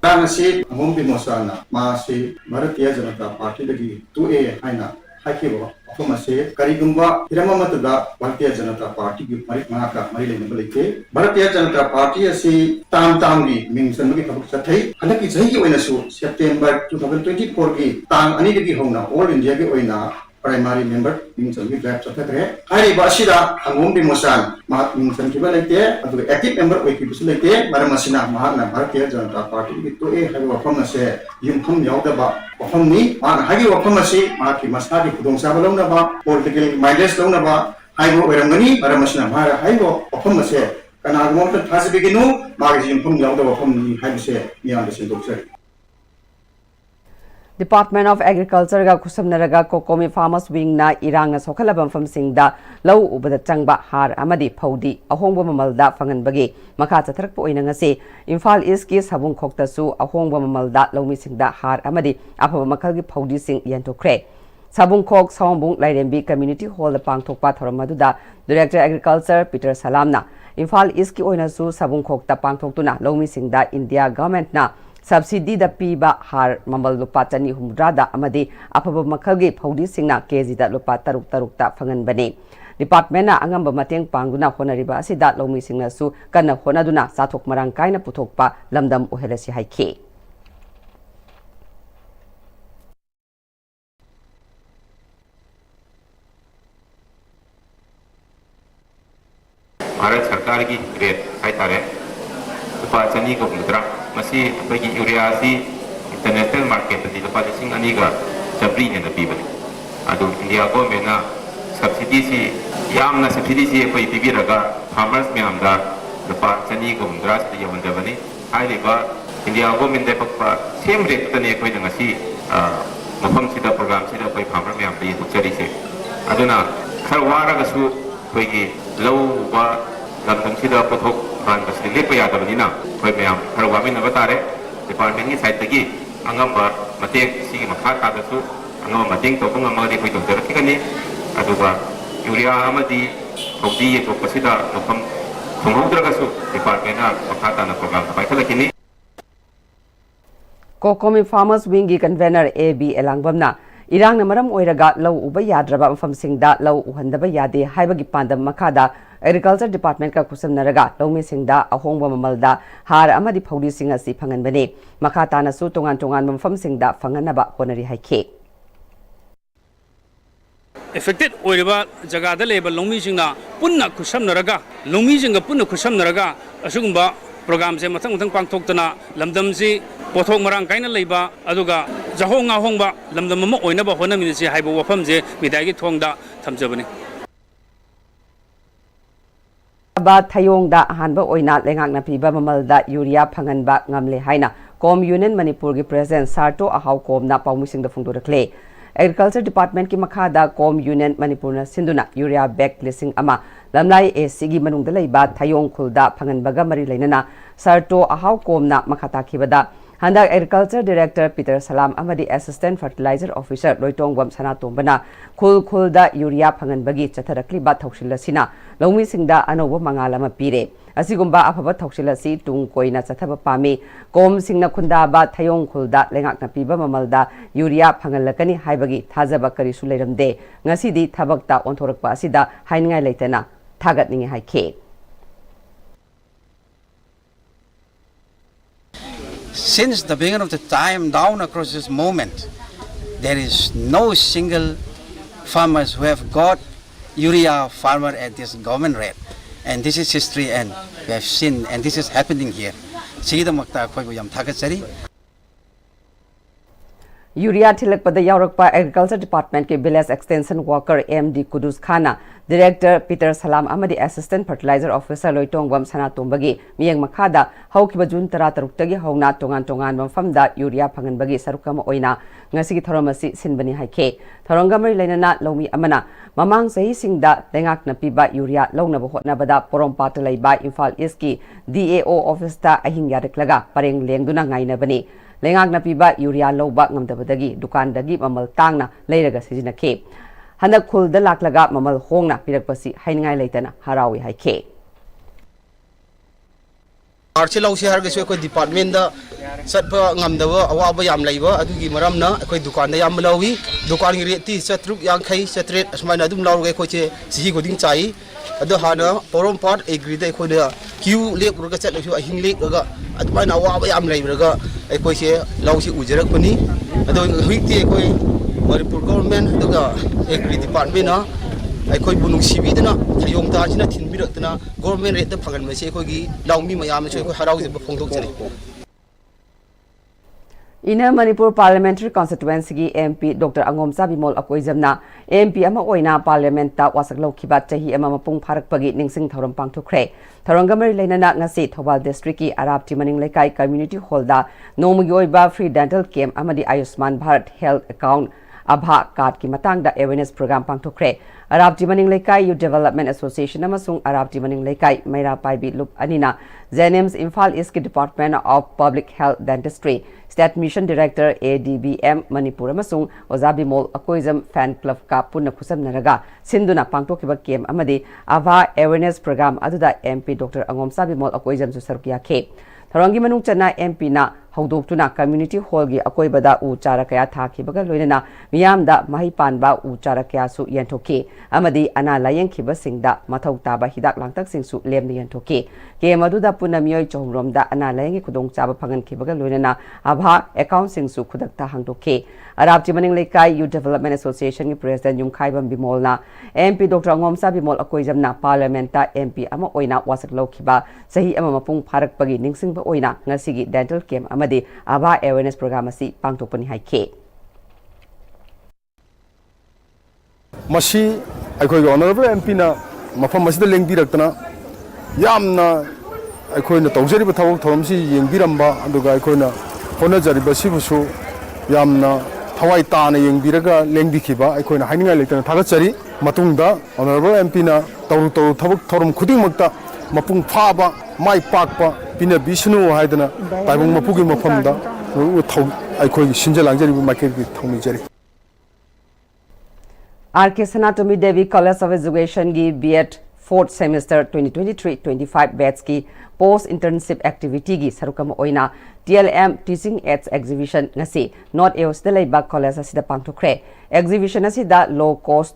Nasi Mumbi Mosana Masi Bharatiya Janata Party dagi 2A haina hakibo Kumase Karigumba Hiramamatuda Bharatiya Janata Party gi mari mangaka mari le nabalike Bharatiya Janata Party asi tamgi mingsangi tabuk sathai hanaki jahi oina su September 2024 gi tang ani gi hona all India gi oina primary member mingsangi draft sathakre hari basida Mumbi Mosan ma mingsangi balite adu active member oiki busulite maramasina mahana Bharatiya Janata Party gi to e habi wakamase yumkham yaudaba wakamni ma hagi wakamase ma ki masadi khudong sabalona political mindless long naba haibo oirangani maramasina mara haibo ofam se kana gomta thas beginu magazine phum yawda ofam ni haibse miyam de sindokse Department of Agriculture ga khusam Kokomi Farmers Wing na iranga sokhalabam fam singda law ubada changba har amadi phaudi ahongba mamalda fanganbagi makha chatharakpa oina ngase Imphal East ki sabung khokta su ahongba mamalda lawmi singda har amadi aphaba makhal gi phaudi sing yantokre Sabung Kok Sawmbung Lairembi Community Hall the Pangthokpa Thoramaduda Director Agriculture Peter Salamna Imphal East ki oina su Sabung Kok ta pangthoktuna lawmi singda India government na subsidy da piba har mamal lupa chani humdra da amadi aphaba makhal gi phaudi singna kg da lupa taruk ta phangan bane Department na angamba mateng pangduna honariba asida lawmi singna su kana honaduna sathok marang kaina puthokpa lamdam ohelasi haikhe Bharat सरकार की rate हाइतारे लुपा चनी को मुद्रा मसी अखोगी urea सी international market दी लुपा लिसिंग अनीगा जबरी ने पीबनी अदु इंडिया गवर्नमेंट ना सब्सिडी सी यामना सब्सिडी सी अखोई पीबीरगा फार्मर्स म्यामदा लुपा चनी को मुद्रा सी यमंदबनी हाइलिबा इंडिया गवर्नमेंट दे पक्पा सेम रेट तने अखोई ngasi मफम सिदा प्रोग्राम सिदा अखोई फार्मर म्याम दे तुचरी से अदुना खर वारगसु अखोगी लौ वा लमदम सिदा पुथोक बान बस लेप यादबनिना अखोई म्याम खर वामिनबा तारे डिपार्टमेंट की साइड तगी अंगम्बा मतेक सिगी मखा तादसु अंगम्बा मतेंग तोपंग अमगदि अखोई तोजरखिगनी अदुगा यूरिया अमदि फौदी तोपसिदा मफम थोंहौद्रगसु डिपार्टमेंट ना मखा ताना programme पाइखलखिनी Kokomi Farmers Wing gi convener AB Elangbamna Irang na maram oiraga law uba yadraba mafam singda law uhandaba yade haibagi pandam makada Agriculture Department ka khusam lawmi singda ahongba mamalda har amadi phaudi singa si phangan bane makata na su tongan mafam singda phanganaba honari haikhe affected oiriba jaga da leba lawmi singna punna khusam naraga lawmi singa punna khusam naraga asugumba program se mathang pangthoktana lamdam si pothok marang kaina leiba aduga jahonga hongba lamdam ma oina ba hona minisi haibo wafam je midai gi thongda thamjabani ba thayong da hanba oina lengak na piba mamalda urea phanganba ngamle haina kom union Manipur gi president sarto ahau kom na paumising da phungdurakle Agriculture Department ki makha da kom union Manipur na sinduna urea bag listing ama lamlai AC gi manung da leiba thayong khulda phanganbaga mari leinana sarto ahau kom na makhata khibada Handak Agriculture Director Peter Salam amadi Assistant Fertilizer Officer Loitong Wam Sana Tombana khul da urea phangan bagi chatharakli ba thausilasina lawmi singda anoba mangalama pire asigumba afaba thausilasi tung koina chathaba pami kom singna khunda ba thayong khulda lengak na piba mamalda urea phangalakani haibagi thajaba kari su leiramde ngasidi thabakta onthorakpa asida haingai leitana thagatningi haikhe since the beginning of the time down across this moment, there is no single farmers who have got urea farmer at this government rate. And this is history, and we have seen, and this is happening here. Urea Tilakpada Yaurokpa Agriculture Department ke Village Extension Worker MD Kudus Khana, Director Peter Salam Amadi Assistant Fertilizer Officer Loitongwam Sanatumbagi, Miang Makada, Haukiba Jun Taratarutagi Hona Tongan Tongan Famda, Urea Panganbagi Sarukama Oina, Nasiki Thoramasi Sinbani Haike, Thorongamari Lenana, Lomi Amana, Mamang Sahi Singda, Dengak Napiba, Urea, Lona Nabada, Porom Patalai by Infal Iski, DAO Office Ta Ahingyadaklaga, Paring Lengduna Ngainabani. Lengak na piba urea loba ngamdabadagi dukandagi mamal tangna leiraga sijinake hanak khulda laklaga mamal hongna pirakpasi haingai leitana harawi haike Arche lausi har gese ko department da satpa ngamdaba awaba yam leiba adugi maramna ko dukanda yam lawi dukan gi reti satruk yang khai satret asmana dum law ko che sihi goding chai ado hana porom part agree da ko da q lek ro ga chat lu ahing lek ga admana awaba yam leiba ga ko che lausi ujarak pani ado huiti ko Manipur government da agree department na I bunung sibi dana yung ta sina tinbirak dana government rate phangan ma se ko gi laumi mayam se ko harau je phongdok chani Ina Manipur Parliamentary Constituency gi MP Dr. Angomsa Bimol Akoijamna MP ama oina parliament ta wasak lokhiba chahi ama mapung pharak pagi ningsing thoram pangthokre Tharongamari leinana ngasi Thobal district ki Arab Timaning Lekai community hall da nomugi oiba free dental camp amadi Ayushman Bharat health account Abha card ki matang da awareness program pangthokre Arab Timaning Lekai Youth Development Association amasung Arab Timaning Lekai Maira Paibi Lup Anina Zenems Infal East Department of Public Health Dentistry State Mission Director ADBM Manipur amasung Ozabimol Akoizam Fan Club ka punna khusam naraga sinduna pangthokiba kem amadi Abha awareness program aduda MP Dr. Angomsa Bimol Akoizam su sarkia khe Tharangi manung chana MP na haudoktuna community hall gi akoibada u chara kaya thakibaga loinana miyamda mahi panba u chara kaya su yenthoki amadi ana layeng khiba singda mathau taba hidak langtak singsu lemni yenthoki ke maduda punamioi chomromda ana layeng khudong chaba phangan khibaga loinana abha account singsu khudakta hangdoki Arab Timaning Lekai Youth Development Association gi President Yumkhaibam Bimolna MP Dr. Angomsa Bimol Akoijamna Parliamenta MP ama oina wasak lokhiba sahi ama mapung pharak pagi ningsingba oina ngasigi dental camp amadi Abha awareness program asi pangtokpani haike Mashi akhoi honorable MP na mafam masida lengbirakna yamna akhoi na tawjari bathawok thomsi yengbiramba aduga akhoi na honajari sibusu yamna thawai tana yengbiraga lengbikhiba akhoi na haininga leitana thagachari matungda honorable MP na tawru thabak thorum khudingmakta mapung phaba mai pakpa pina bisnu haidana taibung mapugi mafamda akhoi sinjalangjari market gi thongmijari RK Sanatomi Devi College of Education gi B.Ed 4th semester 2023-25 batch ki post internship activity gi sarukam oina TLM Teaching Aids exhibition ngasi North East Delaiba College asida pangthokre exhibition asida low cost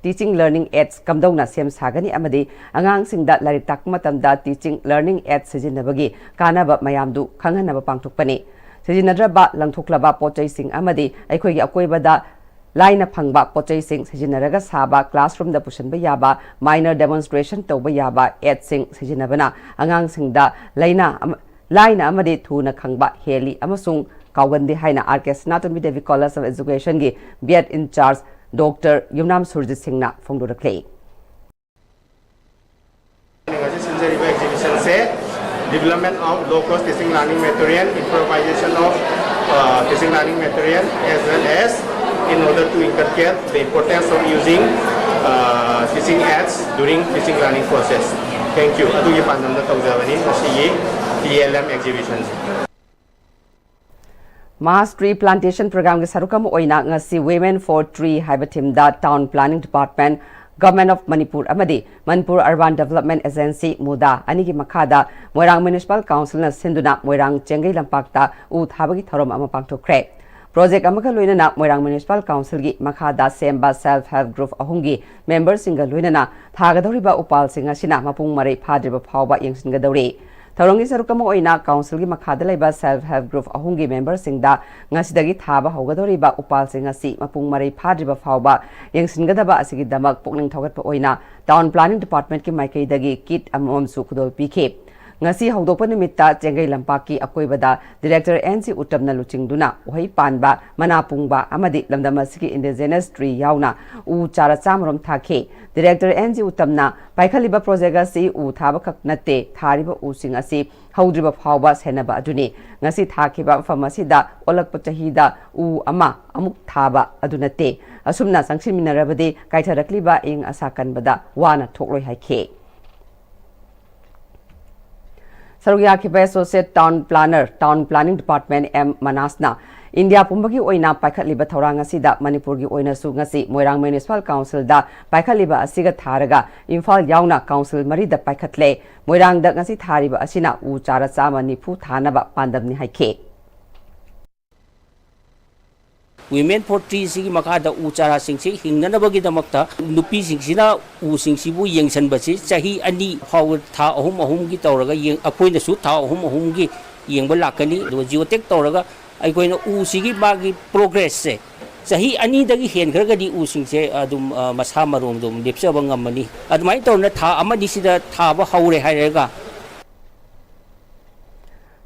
teaching learning aids kamdona sem sagani amadi angang singda larik tak matamda teaching learning aids sijinabagi kanaba mayamdu khanghanaba pangthokpani sijinadraba langthoklaba pochai sing amadi aikhoi gi akoibada Line Pangba Pochai Sing Sijinaraga Saba classroom da Pushan Bayaba minor demonstration to Bayaba Ed Sing Sijinabana Angang Singda Line Amadi Tuna Kangba Heli Amasung Kawandi Haina RK Sanatomi Devi College of Education gi B.Ed in charge Dr. Yumnam Surjit Singh na Fongdo the clay. Development of low-cost teaching learning material, improvisation of teaching learning material, as well as in order to inculcate the importance of using teaching aids during teaching learning process. Thank you. Adugi pandamda tawjawani masiyi TLM exhibition. Mass tree plantation program gi sarukam oina ngasi Women for Tree haiba team da Town Planning Department Government of Manipur amadi Manipur Urban Development Agency muda anigi makhada Moirang Municipal Council na sinduna Moirang Chengai lampakta u thabagi thorom ama pangthokre project amaka loinana Moirang Municipal Council gi makhada semba self help group ahungi members singa loinana thagadoriba upal singa sina mapung marai phadriba phawba yengsingadori Tharongi sarukama oina council gi makhada laiba self help group ahungi member singda ngasidagi thaba hogadoriba upal sing asi mapung marai phadriba phawba yengsingadaba asigi damak pokning thogatpa oina town planning department ki maikai dagi kit amom su khudol pikhe ngasi hawdokpa nimitta chengai lampaki akoibada director NC Uttamna luchingduna uhai panba manapungba amadi lamdamasigi indigenous tree yauna u chara chamrom thakhe director NC Uttamna paikhaliba project asi u thaba khak natte thariba u sing asi hawdriba phawba senaba aduni ngasi thakhiba famasida olakpa chahida u ama amuk thaba adunate asumna sangsiminarabadi kaitharakliba ing asakanbada wana thokloi haikhe Sarugya Kipa Associate Town Planner, Town Planning Department M. Manasna, India Pumbagi Oina Paikatliba Tauranga Sida, Manipurgi Oina Sugasi, Moirang Municipal Council da, Paikaliba Asiga Tharaga, Infal Yauna Council Marida Paikatle, Moirang da Ngasi Thariba Asina, Uchara Sama Nipu Thanaba Pandamni Haike. Women for trees makada uchara singsi hingnanabagi damakta nupi singsina u singsibu yengsanbasi chahi ani haw tha ahum gi tawraga yeng akoina su tha ahum gi yengba lakani do geotech tawraga aikoina u sigi magi progress se chahi ani dagi hen khragadi u singse adum masa marom dum lepsaba ngamani admai tawna tha amadi sida tha ba haure hairaga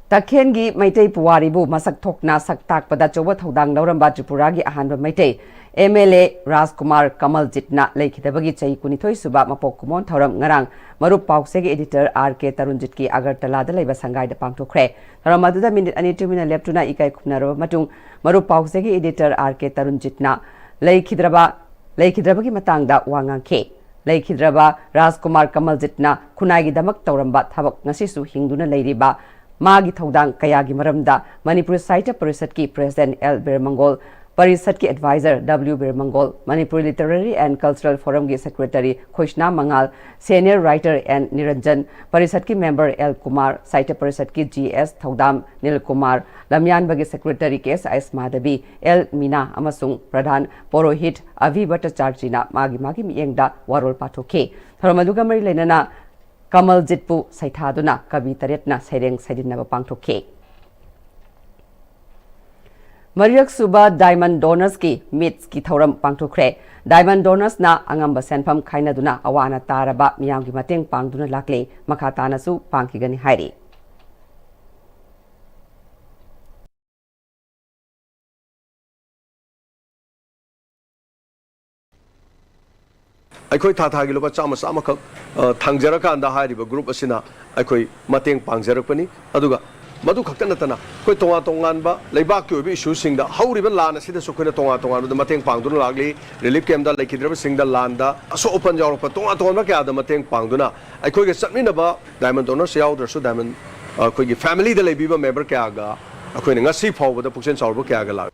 Takhengi Maitei Puwaribu Masak Thokna Saktak Pada Choba Thodang Lauramba Tripuragi Ahanba Maitei MLA Rajkumar Kamal Jitna Laikhitabagi Chai Kunithoi Suba Mapok Kumon Thoram Ngarang Marup Pauksegi editor RK Tarunjitki Agartala da Laiba Sangai da Pangthokre Tharamadda minute ani 2 minute leptuna ikai khumnaro matung Marup Pauksegi editor RK Tarunjitna Laikhidrabagi matangda wangangkhe Laikhidraba Rajkumar Kamal Jitna Kunagi Damak Tauramba Thabak Ngasisu Hingduna Leiriba Magi Thodang Kayagi Maramda, Manipur Saita Parisatki President L. Birmangol, Parisatki Advisor W. Birmangol, Manipur Literary and Cultural Forum Ki Secretary Khoishna Mangal, Senior Writer N. Niranjan, Parisatki Member L. Kumar, Saita Parisatki G.S. Thodam Nil Kumar, Lamyan Bagi Secretary K.S. Madhabi, L. Mina Amasung, Pradhan, Porohit, Avi Bhattacharjina, Magi Miyengda, Warol Pathoke, Tharamadugam Mari Lenana, Kamal Jitpu Saithaduna Kabi Taretna Saireng Saidinaba Pangthokhe Mariak Suba Diamond Donors ki Meets ki Thoram Pangthokre Diamond Donors na Angamba Senpham Khainaduna Awana Taraba Miyamgi Mateng Pangduna Lakle Makhatana su Pangkigani Hairi ꯑꯩꯈꯣꯏ ꯊꯥ ꯊꯥꯒꯤ ꯂꯨꯄꯥ ꯆꯥꯝꯃ ꯆꯥꯝꯃꯈꯛ ꯊꯥꯡꯖꯔꯀꯥꯟꯗ ꯍꯥꯏꯔꯤꯕ group ꯑꯁꯤꯅ ꯑꯩꯈꯣꯏ ꯃꯇꯦꯡ ꯄꯥꯡꯖꯔꯛꯄꯅꯤ ꯑꯗꯨꯒ ꯃꯗꯨ ꯈꯛꯇ ꯅꯠꯇꯅ ꯑꯩꯈꯣꯏ ꯇꯣꯉꯥꯟ ꯇꯣꯉꯥꯟꯕ ꯂꯩꯕꯥꯛꯀꯤ ꯑꯣꯏꯕ ꯏꯁꯨꯁꯤꯡꯗ ꯍꯧꯔꯤꯕ ꯂꯥꯟ ꯑꯁꯤꯗꯁꯨ ꯑꯩꯈꯣꯏꯅ ꯇꯣꯉꯥꯟ ꯇꯣꯉꯥꯟꯕꯗ ꯃꯇꯦꯡ ꯄꯥꯡꯗꯨꯅ ꯂꯥꯛꯂꯤ ꯔꯤꯂꯤꯐ ꯀꯦꯝꯞꯗ ꯂꯩꯈꯤꯗ꯭ꯔꯕꯁꯤꯡꯗ ꯂꯥꯟꯗ ꯑꯁꯣꯛ ꯑꯄꯟ ꯌꯥꯎꯔꯛꯄ ꯇꯣꯉꯥꯟ ꯇꯣꯉꯥꯟꯕ ꯀꯌꯥꯗ ꯃꯇꯦꯡ ꯄꯥꯡꯗꯨꯅ ꯑꯩꯈꯣꯏꯒ ꯆꯠꯃꯤꯟꯅꯕ ꯗꯥꯏꯃꯟ ꯗꯣꯅꯔꯁ ꯌꯥꯎꯗ꯭ꯔꯁꯨ ꯗꯥꯏꯃꯟ ꯑꯩꯈꯣꯏꯒꯤ ꯐꯦꯃꯤꯂꯤꯗ ꯂꯩꯕꯤꯕ ꯃꯦꯝꯕꯔ ꯀꯌꯥꯒ ꯑꯩꯈꯣꯏꯅ ꯉꯁꯤ ꯐꯥꯎꯕꯗ ꯄꯨꯛꯆꯦꯜ ꯆꯥꯎꯔꯕ ꯀꯌꯥꯒ ꯂꯥꯛ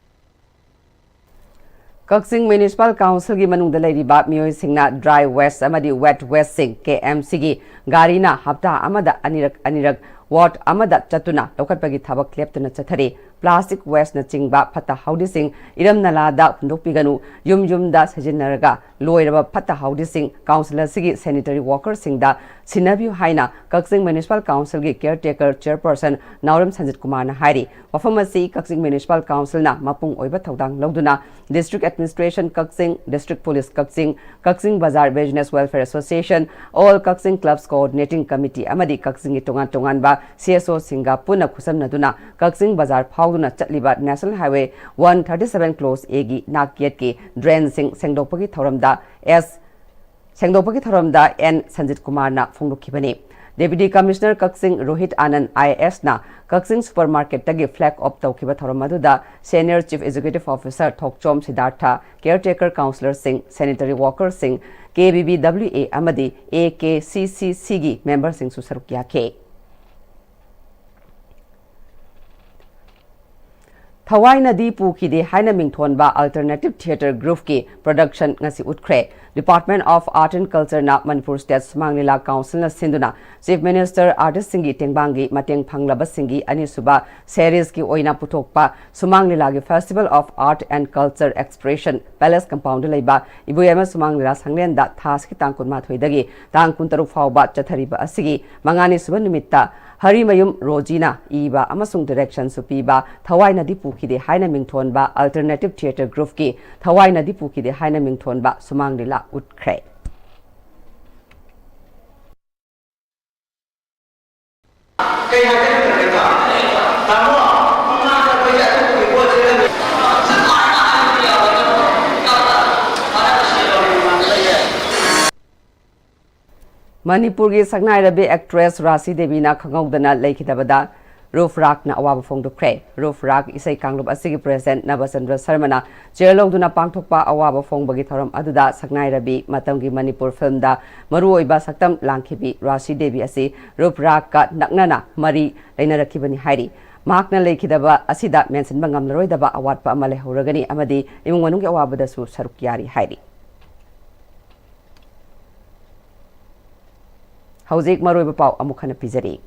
Kaksing Municipal Council gi manung da leiriba miyoi singna dry waste amadi wet waste sing KMC gi garina hapta amada anirak ward amada chatuna lokatpagi thabak leptuna chathari plastic waste na chingba phata haudi sing iram nala da hundokpiganu yum da sajinaraga loiraba phata haudi sing councilor sigi sanitary worker sing da sinabiu haina Kaksing Municipal Council gi caretaker chairperson Nauram Sanjit Kumar na hairi wafamasi Kaksing Municipal Council na mapung oiba thodang loduna District Administration Kaksing, District Police Kaksing, Kaksing Bazar Business Welfare Association, all Kaksing Clubs Coordinating Committee amadi Kaksing tongan ba CSO singa puna khusam naduna Kaksing Bazar phauduna chatliba National Highway 137 close egi nakiet ki drain sing sengdopagi thoramda S sengdopagi thoramda N Sanjit Kumar na phongdokhibani Deputy Commissioner Kaksing Rohit Anand IS na Kaksing Supermarket tagi flag up tawkiba thoramaduda Senior Chief Executive Officer Thokchom Siddhartha Caretaker Councillor Singh Sanitary Worker Singh KBBWA amadi AKCCC gi member Singh susarukya ke Thawai Nadi Pukide Haina Mingthonba Alternative Theatre Group ki production ngasi utkre Department of Art and Culture na Manipur State Sumanglila Council na sinduna Chief Minister Artist Singi Tengbangi Mateng Phanglaba Singi Anisuba series ki oina puthokpa Sumanglila gi Festival of Art and Culture Expression Palace Compound laiba Ibuyama Sumanglila Sanglenda Thas ki tangkun mathoi dagi tangkun taruk fawba chathariba asigi mangani suba numitta Harimayum Rojina Iba amasung direction supiba Thawaina di pukide haina mingthonba alternative theatre group ki Thawaina di pukide haina mingthonba sumanglila utkre. Manipuri Sagnai Rabi actress Rasi Devina Kangogdana Laikidabada Roof Rack na awaba fong dukre. Roof Rack isay kanglub asigi present Nabasandra Sarmana Jerlong duna pangthokpa awaba fong bagi thoram aduda Sagnai Rabi matamgi Manipur film da maruoiba saktam langkhibi Rasi Devi asi Roof Rack ka naknana mari leinarakibani hairi. Makna laikidaba asida mention bangam laroidaba awatpa amale horagani amadi imung manungi awabada su saruk yari hairi. Hauzik maruiba pau amukhana pizari.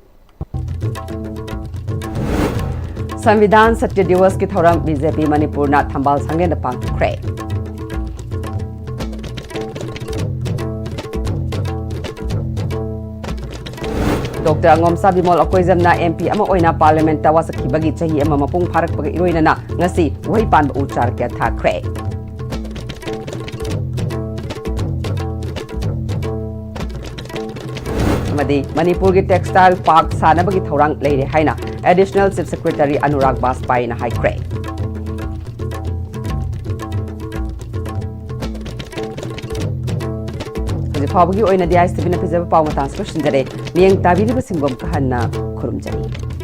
Samvidhan Satya Divas ki thoram BJP Manipur na thambal sangen da pangthokre. Dr. Angom Sabimol Akoizam na MP ama oina parliament ta wasakhibagi chahi ama mapung pharak pag iroina na ngasi wahi pan ba uchar kya thakre. Manipur ki Textile Park sanabagi thorang leire haina Additional Chief Secretary Anurag Baspai na haikre. Haji phabagi oina di ISTV na pizaba pau matang solution dare miyang tabiri ba singbom kahanna khurumjari.